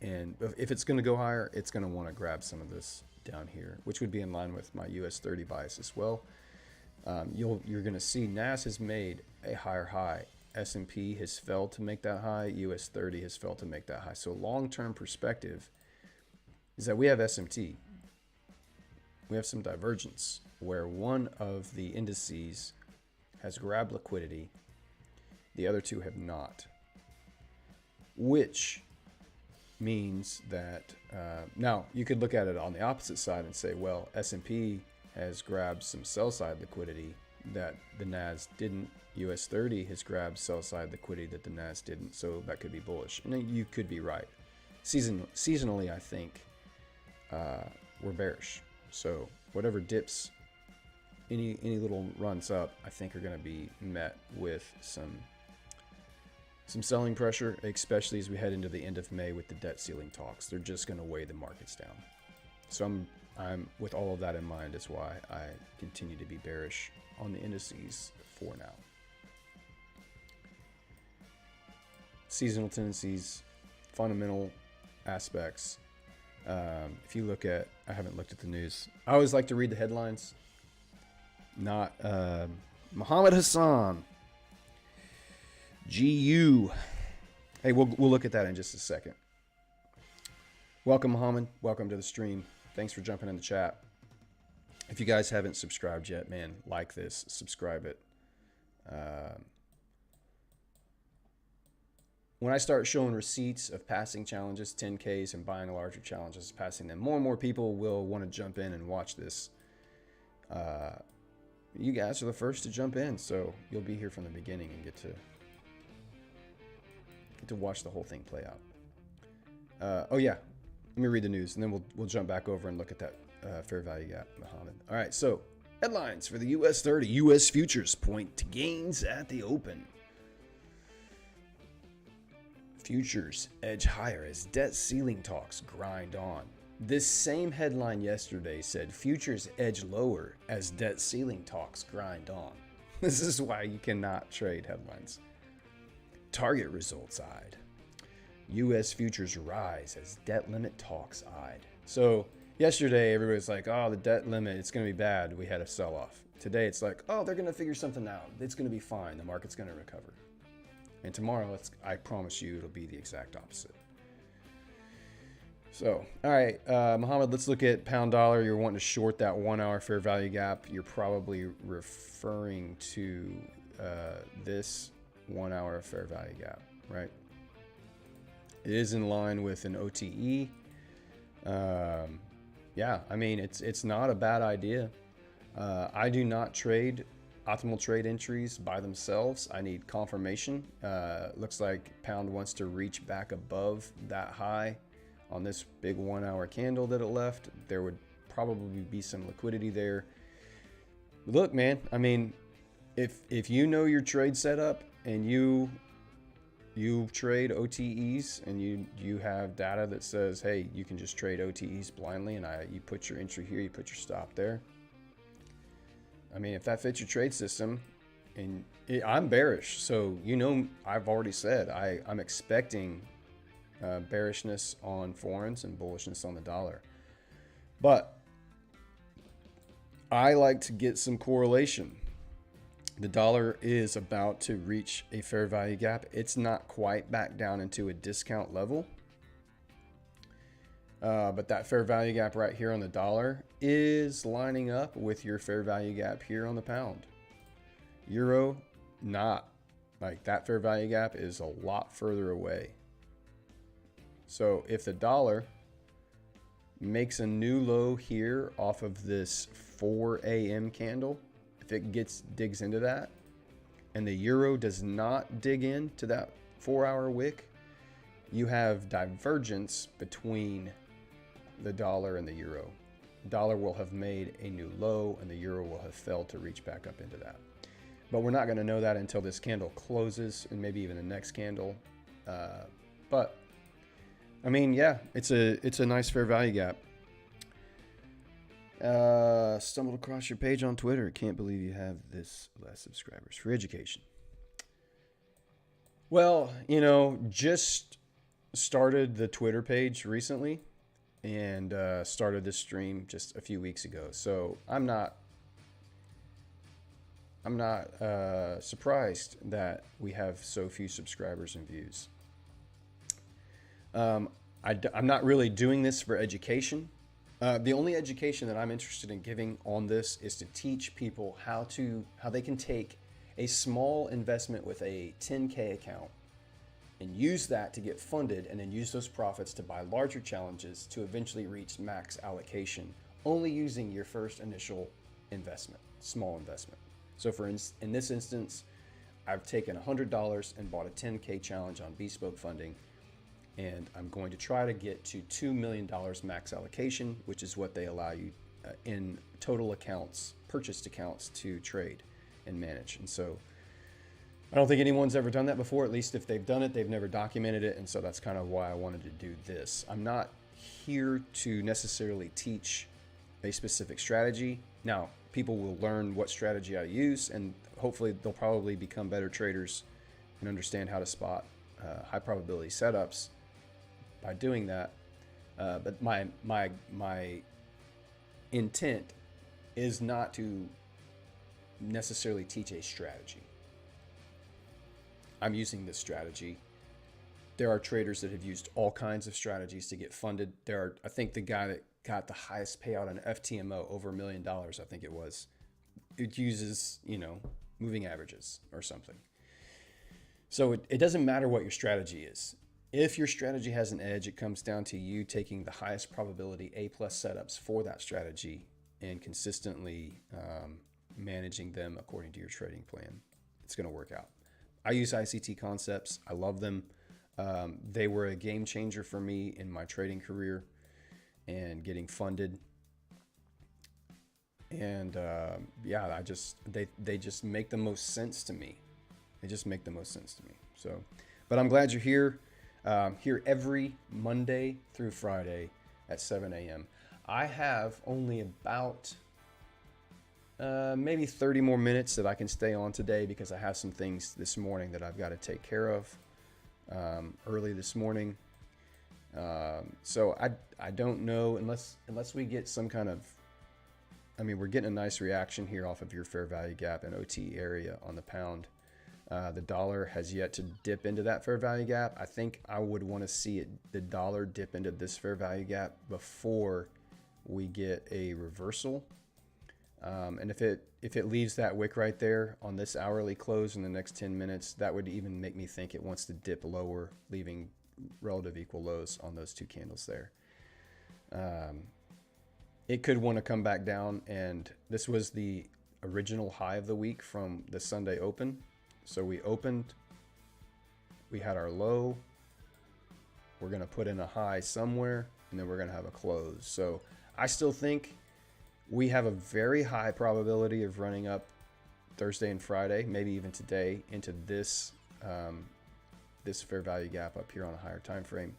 And if it's going to go higher, it's going to want to grab some of this down here, which would be in line with my US30 bias as well. You're going to see NAS has made a higher high. S&P has failed to make that high. US30 has failed to make that high. So long-term perspective is that we have SMT. We have some divergence where one of the indices has grabbed liquidity. The other two have not, which means that now you could look at it on the opposite side and say, well, S&P has grabbed some sell side liquidity that the NAS didn't. US30 has grabbed sell side liquidity that the NAS didn't, so that could be bullish. And you could be right. Seasonally, I think we're bearish. So whatever dips, any little runs up, I think are going to be met with some selling pressure, especially as we head into the end of May with the debt ceiling talks. They're just going to weigh the markets down. So I'm with all of that in mind is why I continue to be bearish on the indices for now. Seasonal tendencies, fundamental aspects. If you look at, I haven't looked at the news. I always like to read the headlines. Not Mohammed Hassan, GU. Hey, we'll look at that in just a second. Welcome, Mohammed. Welcome to the stream. Thanks for jumping in the chat. If you guys haven't subscribed yet, man, like this, subscribe it. When I start showing receipts of passing challenges, 10Ks, and buying larger challenges, passing them, more and more people will want to jump in and watch this. You guys are the first to jump in, so you'll be here from the beginning and get to watch the whole thing play out. Oh yeah, let me read the news, and then we'll jump back over and look at that fair value gap, Mohammed. All right, so headlines for the US30. US futures point to gains at the open. Futures edge higher as debt ceiling talks grind on. This same headline yesterday said futures edge lower as debt ceiling talks grind on. This is why you cannot trade headlines. Target results eyed. US futures rise as debt limit talks eyed. So yesterday everybody was like, oh, the debt limit, it's going to be bad. We had a sell-off. Today it's like, oh, they're going to figure something out. It's going to be fine. The market's going to recover. And tomorrow, I promise you, it'll be the exact opposite. So, all right, Mohammed, let's look at pound dollar. You're wanting to short that 1 hour fair value gap. You're probably referring to this 1 hour fair value gap, right? It is in line with an OTE. Yeah, I mean, it's not a bad idea. I do not trade optimal trade entries by themselves. I need confirmation. Looks like pound wants to reach back above that high on this big 1 hour candle that it left. There would probably be some liquidity there. Look, man, I mean, if you know your trade setup and you trade OTEs and you have data that says, hey, you can just trade OTEs blindly, and you put your entry here, you put your stop there. I mean, if that fits your trade system, and I'm bearish. So, I've already said I'm expecting bearishness on foreigns and bullishness on the dollar. But I like to get some correlation. The dollar is about to reach a fair value gap. It's not quite back down into a discount level. But that fair value gap right here on the dollar is lining up with your fair value gap here on the pound. Euro, not. Like, that fair value gap is a lot further away. So if the dollar makes a new low here off of this 4 a.m. candle, if it digs into that, and the euro does not dig into that 4-hour wick, you have divergence between the dollar and the euro. Dollar will have made a new low and the euro will have failed to reach back up into that. But we're not going to know that until this candle closes, and maybe even the next candle. But I mean, yeah, it's a nice fair value gap. Stumbled across your page on Twitter. Can't believe you have this less subscribers. For education. Well, just started the Twitter page recently, and started this stream just a few weeks ago. So I'm not surprised that we have so few subscribers and views. I'm not really doing this for education. The only education that I'm interested in giving on this is to teach people how they can take a small investment with a 10K account and use that to get funded, and then use those profits to buy larger challenges to eventually reach max allocation, only using your first initial investment, small investment. So in this instance, I've taken $100 and bought a 10K challenge on bespoke funding, and I'm going to try to get to $2 million max allocation, which is what they allow you in total accounts, purchased accounts, to trade and manage. And so I don't think anyone's ever done that before. At least if they've done it, they've never documented it. And so that's kind of why I wanted to do this. I'm not here to necessarily teach a specific strategy. Now, people will learn what strategy I use, and hopefully they'll probably become better traders and understand how to spot high probability setups by doing that. But my intent is not to necessarily teach a strategy. I'm using this strategy. There are traders that have used all kinds of strategies to get funded. I think the guy that got the highest payout on FTMO, over $1 million, I think it was, it uses, moving averages or something. So it doesn't matter what your strategy is. If your strategy has an edge, it comes down to you taking the highest probability A+ setups for that strategy and consistently managing them according to your trading plan. It's going to work out. I use ICT concepts. I love them. They were a game changer for me in my trading career and getting funded. And yeah, they just make the most sense to me. They just make the most sense to me. So, but I'm glad you're here. Here every Monday through Friday at 7 a.m. I have only about maybe 30 more minutes that I can stay on today, because I have some things this morning that I've got to take care of early this morning. So I don't know, unless we get some kind of, we're getting a nice reaction here off of your fair value gap and OT area on the pound. The dollar has yet to dip into that fair value gap. I think I would want to see the dollar dip into this fair value gap before we get a reversal. And if it leaves that wick right there on this hourly close in the next 10 minutes, that would even make me think it wants to dip lower, leaving relative equal lows on those two candles there. It could want to come back down, and this was the original high of the week from the Sunday open. So we opened, we had our low, we're going to put in a high somewhere, and then we're going to have a close. So I still think we have a very high probability of running up Thursday and Friday, maybe even today, into this this fair value gap up here on a higher time frame.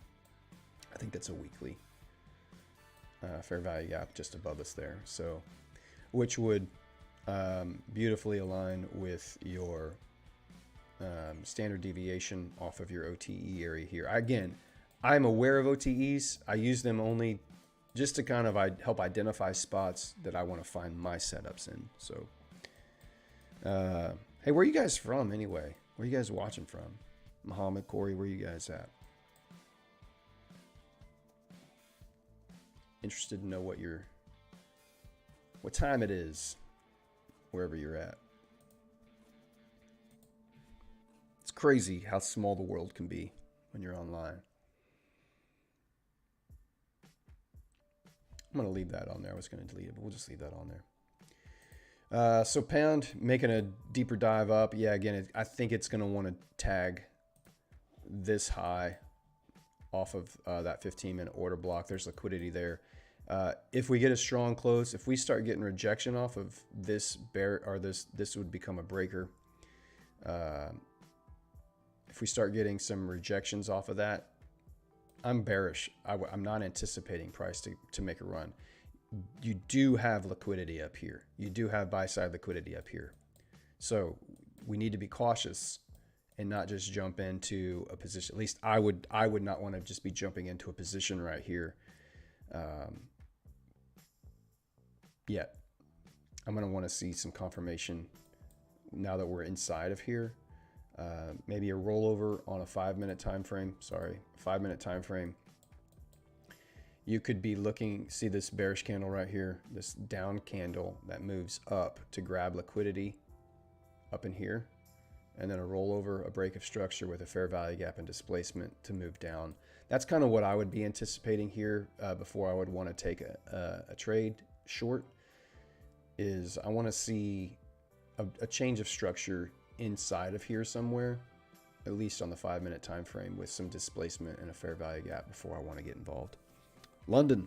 I think that's a weekly fair value gap just above us there. So, which would beautifully align with your standard deviation off of your OTE area here. Again, I'm aware of OTEs. I use them only just to kind of help identify spots that I want to find my setups in. So, hey, where are you guys from anyway? Where are you guys watching from? Muhammad, Corey, where are you guys at? Interested to know what time it is, wherever you're at. It's crazy how small the world can be when you're online. I'm going to leave that on there. I was going to delete it, but we'll just leave that on there. So pound making a deeper dive up. Yeah, again, I think it's going to want to tag this high off of that 15-minute order block. There's liquidity there. If we get a strong close, if we start getting rejection off of this bear, or this would become a breaker. If we start getting some rejections off of that, I'm bearish. I'm not anticipating price to make a run. You do have liquidity up here. You do have buy-side liquidity up here. So we need to be cautious and not just jump into a position. At least I would not want to just be jumping into a position right here yet. I'm going to want to see some confirmation now that we're inside of here. Maybe a rollover on a 5-minute time frame. Sorry, 5-minute time frame. You could be looking, see this bearish candle right here, this down candle that moves up to grab liquidity up in here, and then a rollover, a break of structure with a fair value gap and displacement to move down. That's kind of what I would be anticipating here before I would want to take a trade short. Is I want to see a change of structure inside of here somewhere, at least on the 5-minute time frame, with some displacement and a fair value gap before I want to get involved. London.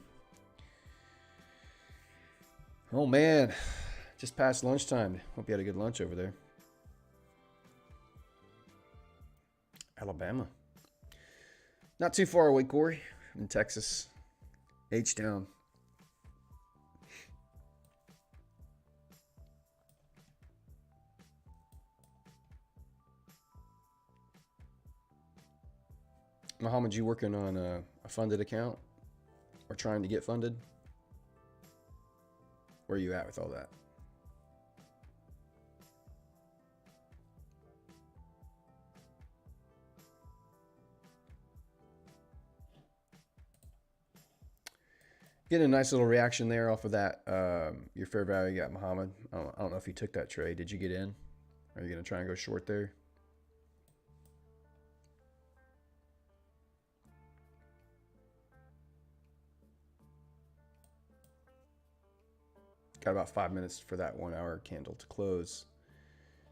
Oh man, just past lunchtime. Hope you had a good lunch over there. Alabama. Not too far away, Corey. I'm in Texas. H-Town. Muhammad, you working on a funded account or trying to get funded? Where are you at with all that? Getting a nice little reaction there off of that. Your fair value gap, Muhammad. I don't know if you took that trade. Did you get in? Are you going to try and go short there? Got about 5 minutes for that 1 hour candle to close.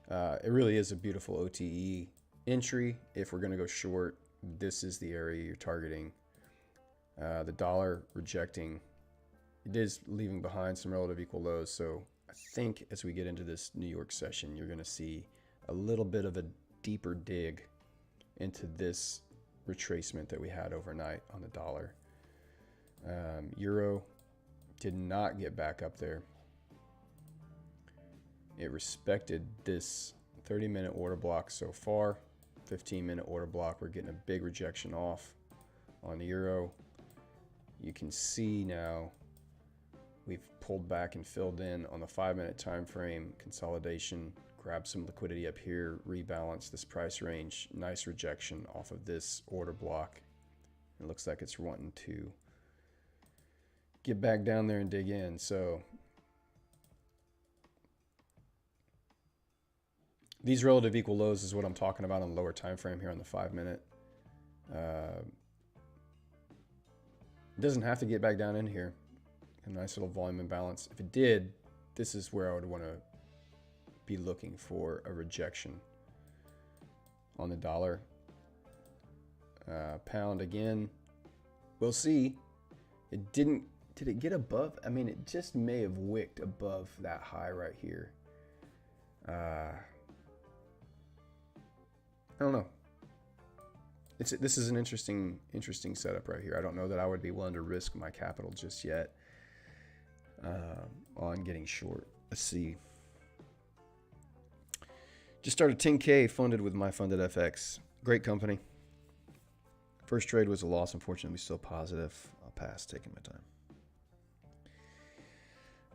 It really is a beautiful OTE entry. If we're going to go short, this is the area you're targeting. The dollar rejecting, it is leaving behind some relative equal lows. So I think as we get into this New York session, you're going to see a little bit of a deeper dig into this retracement that we had overnight on the dollar. Euro did not get back up there. It respected this 30-minute order block so far. 15-minute order block, we're getting a big rejection off on the euro. You can see now we've pulled back and filled in on the 5-minute time frame. Consolidation, grab some liquidity up here, rebalance this price range. Nice rejection off of this order block. It looks like it's wanting to get back down there and dig in. So these relative equal lows is what I'm talking about on the lower time frame here on the 5-minute. It doesn't have to get back down in here. A nice little volume imbalance. If it did, this is where I would want to be looking for a rejection on the dollar. Pound again. We'll see. It didn't. Did it get above? I mean, it just may have wicked above that high right here. I don't know. This is an interesting setup right here. I don't know that I would be willing to risk my capital just yet on getting short. Let's see. Just started 10K funded with my funded FX. Great company. First trade was a loss, unfortunately, still positive. I'll pass, taking my time.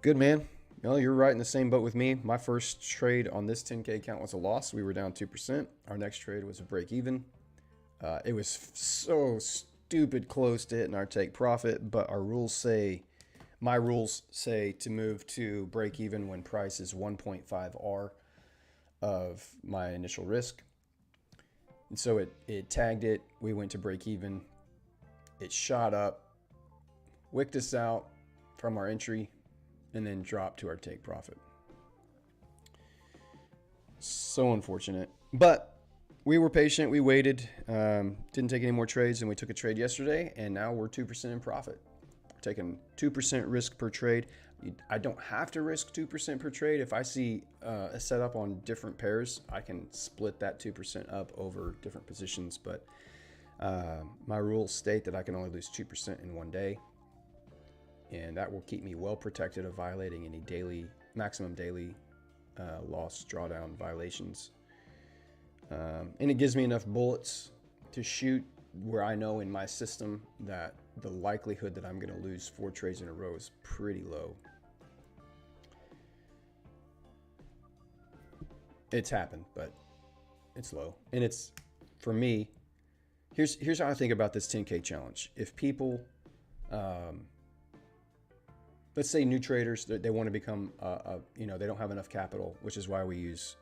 Good, man. Well, you're right in the same boat with me. My first trade on this 10K account was a loss. We were down 2%. Our next trade was a break even. It was so stupid close to hitting our take profit, but our rules say, my rules say to move to break even when price is 1.5 R of my initial risk. And so it tagged it. We went to break even. It shot up, wicked us out from our entry, and then dropped to our take profit. So unfortunate. But we were patient. We waited. Didn't take any more trades, and we took a trade yesterday, and now we're 2% in profit. We're taking 2% risk per trade. I don't have to risk 2% per trade. If I see a setup on different pairs, I can split that 2% up over different positions. But my rules state that I can only lose 2% in one day. And that will keep me well protected of violating any maximum daily loss drawdown violations. And it gives me enough bullets to shoot where I know in my system that the likelihood that I'm going to lose 4 trades in a row is pretty low. It's happened, but it's low. And it's, for me, here's how I think about this 10K challenge. If people, let's say new traders, they want to become, they don't have enough capital, which is why we use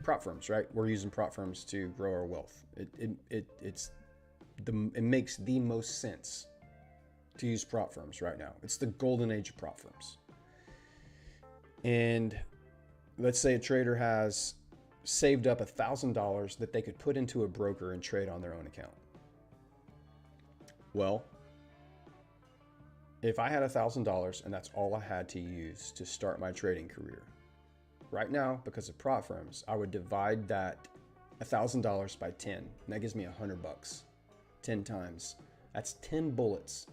prop firms, right? We're using prop firms to grow our wealth. It makes the most sense to use prop firms right now. It's the golden age of prop firms. And let's say a trader has saved up $1,000 that they could put into a broker and trade on their own account. Well, if I had $1,000 and that's all I had to use to start my trading career, right now, because of prop firms, I would divide that $1,000 by 10. And that gives me $100. 10 times. That's 10 bullets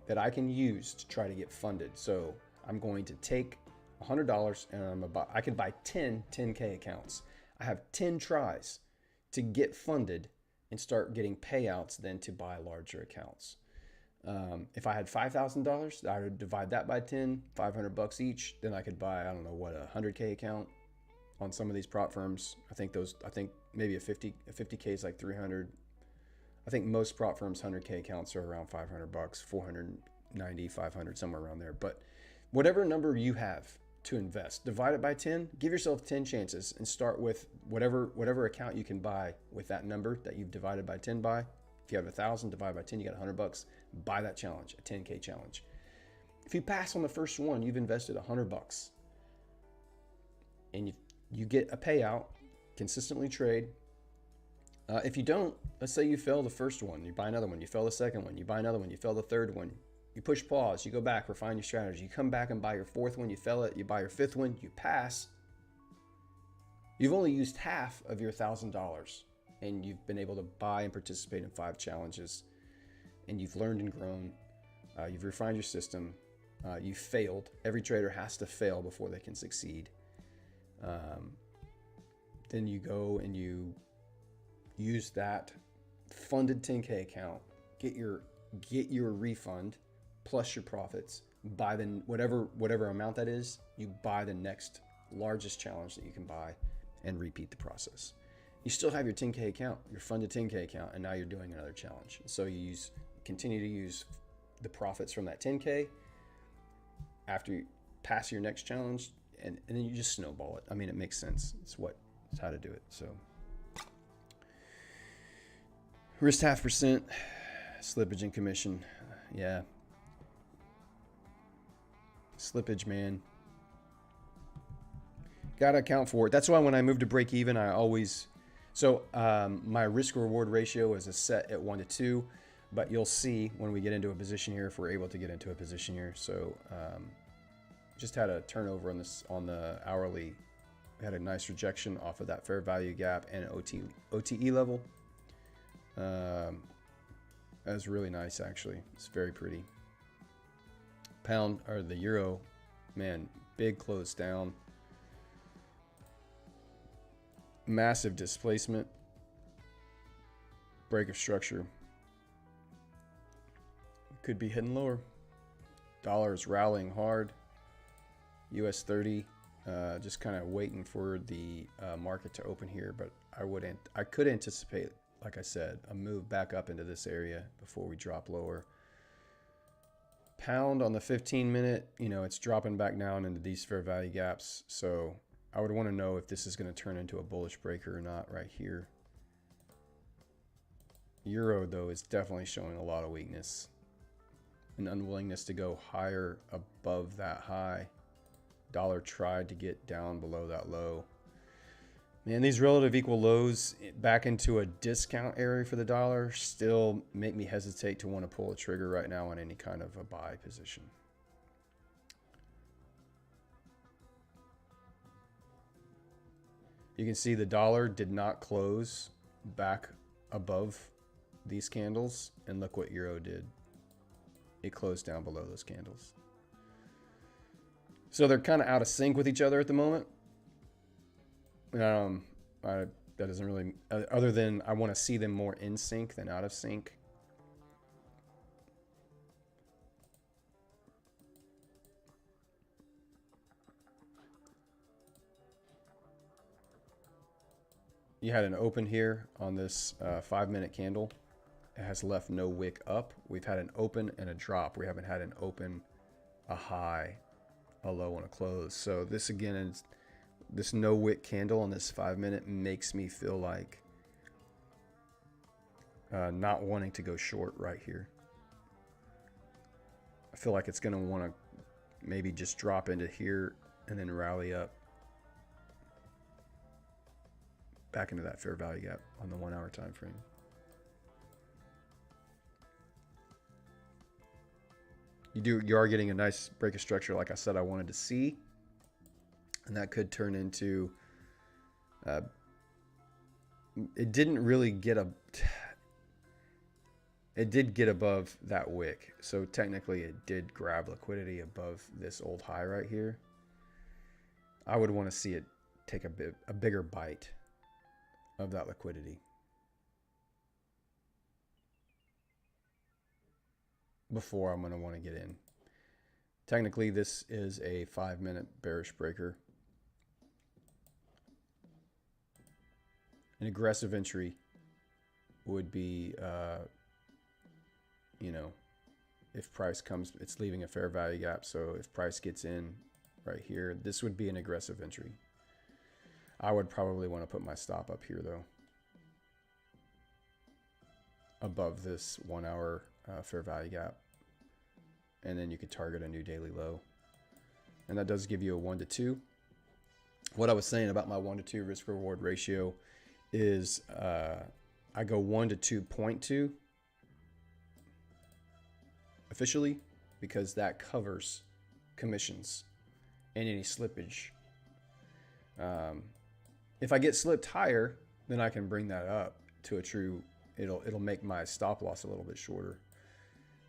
that I can use to try to get funded. So I'm going to take $100 and I could buy 10 10K accounts. I have 10 tries to get funded and start getting payouts then to buy larger accounts. If I had $5,000, I would divide that by 10, $500 each. Then I could buy, I don't know what, a 100K account on some of these prop firms. I think maybe a 50K is like 300. I think most prop firms 100K accounts are around $500, 490, 500, somewhere around there. But whatever number you have to invest, divide it by 10, give yourself 10 chances and start with whatever account you can buy with that number that you've divided by 10 by. If you have 1,000 divided by 10, you got $100. Buy that challenge, a 10K challenge. If you pass on the first one, you've invested $100, and you get a payout. Consistently trade. If you don't, let's say you fail the first one, you buy another one. You fail the second one, you buy another one. You fail the third one, you push pause. You go back, refine your strategy. You come back and buy your fourth one. You fail it. You buy your fifth one. You pass. You've only used half of your $1,000. And you've been able to buy and participate in 5 challenges, and you've learned and grown. You've refined your system. You failed. Every trader has to fail before they can succeed. Then you go and you use that funded 10K account, get your refund plus your profits. Buy the whatever amount that is. You buy the next largest challenge that you can buy, and repeat the process. You still have your 10K account, your funded 10K account, and now you're doing another challenge. So you continue to use the profits from that 10K after you pass your next challenge, and then you just snowball it. I mean, it makes sense. It's how to do it. So risk 0.5%, slippage and commission. Yeah. Slippage, man. Got to account for it. That's why when I moved to break even, I always... So my risk reward ratio is set at 1 to 2, but you'll see when we get into a position here if we're able to get into a position here. So just had a turnover on the hourly. We had a nice rejection off of that fair value gap and an OTE level. That was really nice, actually. It's very pretty. The euro, man, big close down. massive displacement, break of structure. Could be heading lower. Dollar is rallying hard. US30 just kind of waiting for the market to open here, but I could anticipate, like I said, a move back up into this area before we drop lower. Pound on the 15-minute, you know, it's dropping back down into these fair value gaps, so I would want to know if this is going to turn into a bullish breaker or not right here. Euro, though, is definitely showing a lot of weakness. An unwillingness to go higher above that high. Dollar tried to get down below that low. Man, these relative equal lows back into a discount area for the dollar still make me hesitate to want to pull a trigger right now on any kind of a buy position. You can see the dollar did not close back above these candles, and look what euro did. It closed down below those candles. So they're kind of out of sync with each other at the moment. That doesn't really, other than I want to see them more in sync than out of sync. You had an open here on this 5-minute candle. It has left no wick up. We've had an open and a drop. We haven't had an open, a high, a low, and a close. So this again is this no wick candle on this 5-minute makes me feel like not wanting to go short right here. I feel like it's going to want to maybe just drop into here and then rally up back into that fair value gap on the 1-hour time frame. You are getting a nice break of structure, like I said I wanted to see, and that could turn into it didn't really get a it did get above that wick, so technically it did grab liquidity above this old high right here. I would want to see it take a bigger bite of that liquidity before I'm going to want to get in. Technically, this is a 5-minute bearish breaker. An aggressive entry would be, you know, if price comes, it's leaving a fair value gap. So if price gets in right here, this would be an aggressive entry. I would probably want to put my stop up here, though, above this 1-hour fair value gap, and then you could target a new daily low, and that does give you a 1 to 2. What I was saying about my 1 to 2 risk reward ratio is I go 1 to 2.2 officially, because that covers commissions and any slippage. If I get slipped higher, then I can bring that up to a true, it'll make my stop loss a little bit shorter.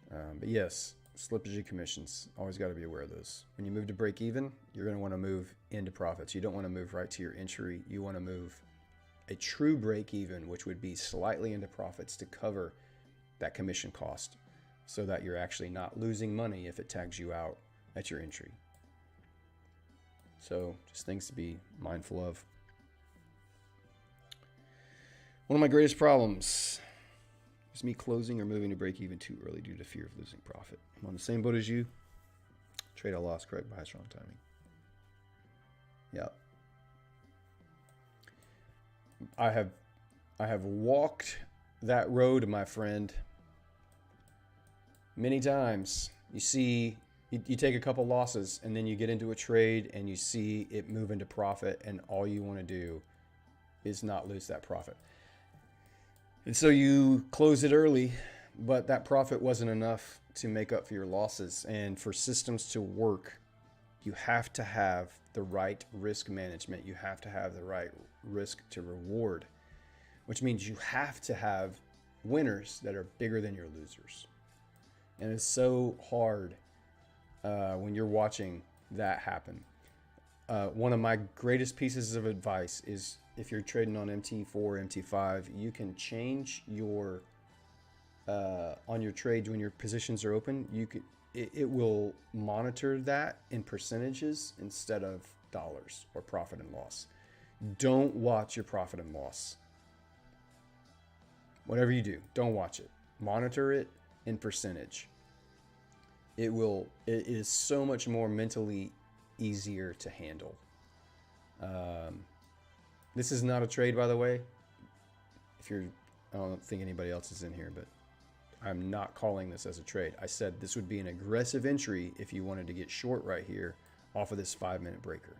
But yes, slippage and commissions, always got to be aware of those. When you move to break even, you're going to want to move into profits. You don't want to move right to your entry. You want to move a true break even, which would be slightly into profits to cover that commission cost, so that you're actually not losing money if it tags you out at your entry. So just things to be mindful of. One of my greatest problems is me closing or moving to break even too early due to fear of losing profit. I'm on the same boat as you. Trade I lost, correct buy, strong timing. Yep. I have walked that road, my friend, many times. You see, you take a couple losses and then you get into a trade and you see it move into profit, and all you want to do is not lose that profit. And so you close it early, but that profit wasn't enough to make up for your losses. And for systems to work, you have to have the right risk management. You have to have the right risk to reward, which means you have to have winners that are bigger than your losers. And it's so hard when you're watching that happen. One of my greatest pieces of advice is if you're trading on MT4, MT5, you can change your on your trades when your positions are open. It will monitor that in percentages instead of dollars or profit and loss. Don't watch your profit and loss. Whatever you do, don't watch it. Monitor it in percentage. It is so much more mentally easier to handle. This is not a trade, by the way. I don't think anybody else is in here, but I'm not calling this as a trade. I said this would be an aggressive entry if you wanted to get short right here off of this 5-minute breaker.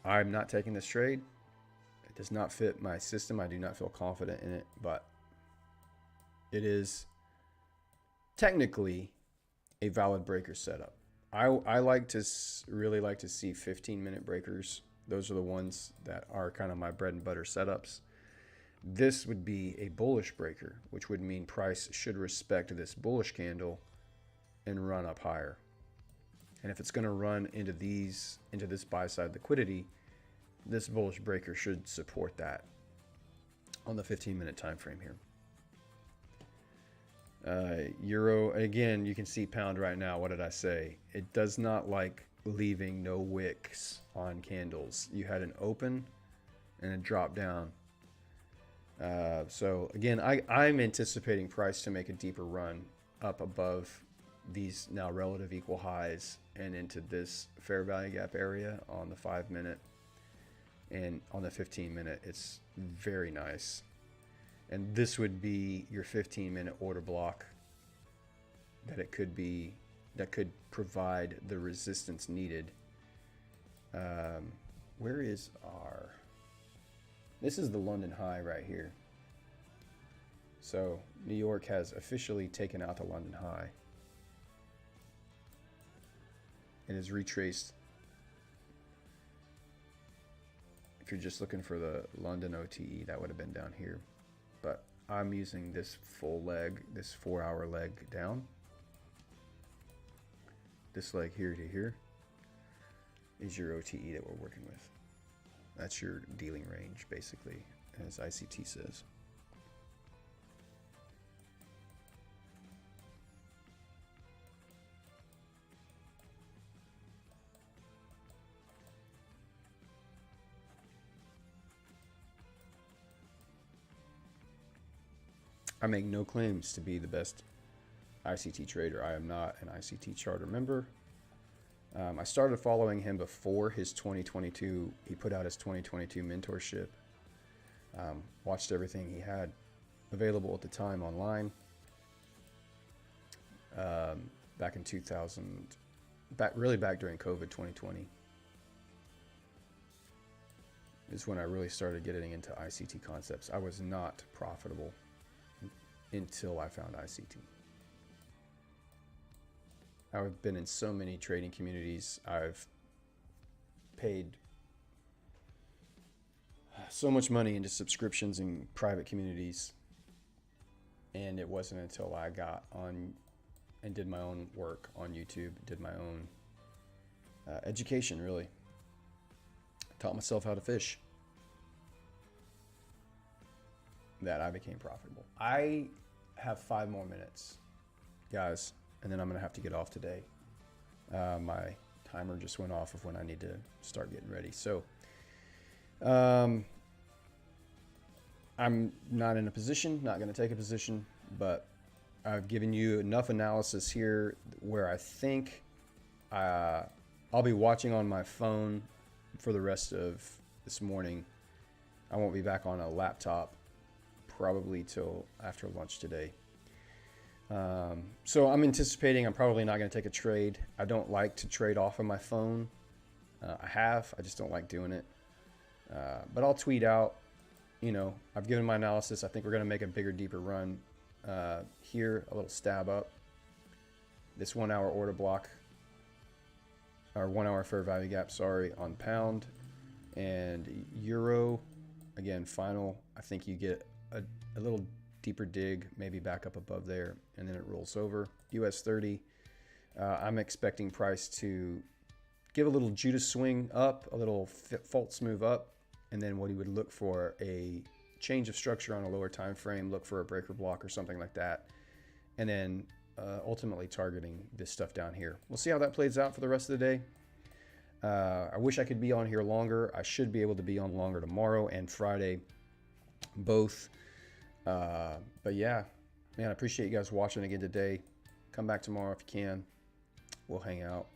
I'm not taking this trade. It does not fit my system. I do not feel confident in it, but it is technically a valid breaker setup. I really like to see 15-minute breakers. Those are the ones that are kind of my bread and butter setups. This would be a bullish breaker, which would mean price should respect this bullish candle and run up higher. And if it's going to run into this buy side liquidity, this bullish breaker should support that on the 15-minute time frame here. Euro, again, you can see pound right now. What did I say? It does not like leaving no wicks on candles. You had an open and a drop down. So again, I'm anticipating price to make a deeper run up above these now relative equal highs and into this fair value gap area on the 5-minute, and on the 15-minute it's very nice. And this would be your 15-minute order block that could provide the resistance needed. Where is our... This is the London high right here. So New York has officially taken out the London high. It is retraced. If you're just looking for the London OTE, that would have been down here. But I'm using this full leg, this 4-hour leg down. This leg here to here is your OTE that we're working with. That's your dealing range, basically, as ICT says. I make no claims to be the best ICT trader. I am not an ICT charter member. I started following him before his 2022. He put out his 2022 mentorship. Watched everything he had available at the time online. Back in 2000, really back during COVID 2020 is when I really started getting into ICT concepts. I was not profitable until I found ICT. I've been in so many trading communities. I've paid so much money into subscriptions in private communities, and it wasn't until I got on and did my own work on YouTube, did my own education, really. Taught myself how to fish, that I became profitable. I have 5 more minutes, guys, and then I'm gonna have to get off today. My timer just went off of when I need to start getting ready. So I'm not in a position, not gonna take a position, but I've given you enough analysis here where I think I'll be watching on my phone for the rest of this morning. I won't be back on a laptop probably till after lunch today. So I'm anticipating I'm probably not going to take a trade. I don't like to trade off of my phone. I just don't like doing it. But I'll tweet out, I've given my analysis. I think we're going to make a bigger, deeper run here, a little stab up. This 1 hour order block, or 1 hour fair value gap, sorry, on pound. And euro, again, final, I think you get a little deeper dig, maybe back up above there, and then it rolls over. US30, I'm expecting price to give a little Judas swing up, a little false move up, and then what he would look for a change of structure on a lower time frame, look for a breaker block or something like that, and then ultimately targeting this stuff down here. We'll see how that plays out for the rest of the day. I wish I could be on here longer. I should be able to be on longer tomorrow and Friday, both. But yeah, man, I appreciate you guys watching again today. Come back tomorrow if you can. We'll hang out.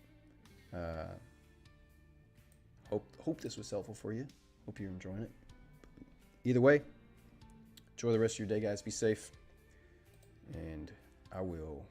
Hope this was helpful for you. Hope you're enjoying it. Either way, enjoy the rest of your day, guys. Be safe. And I will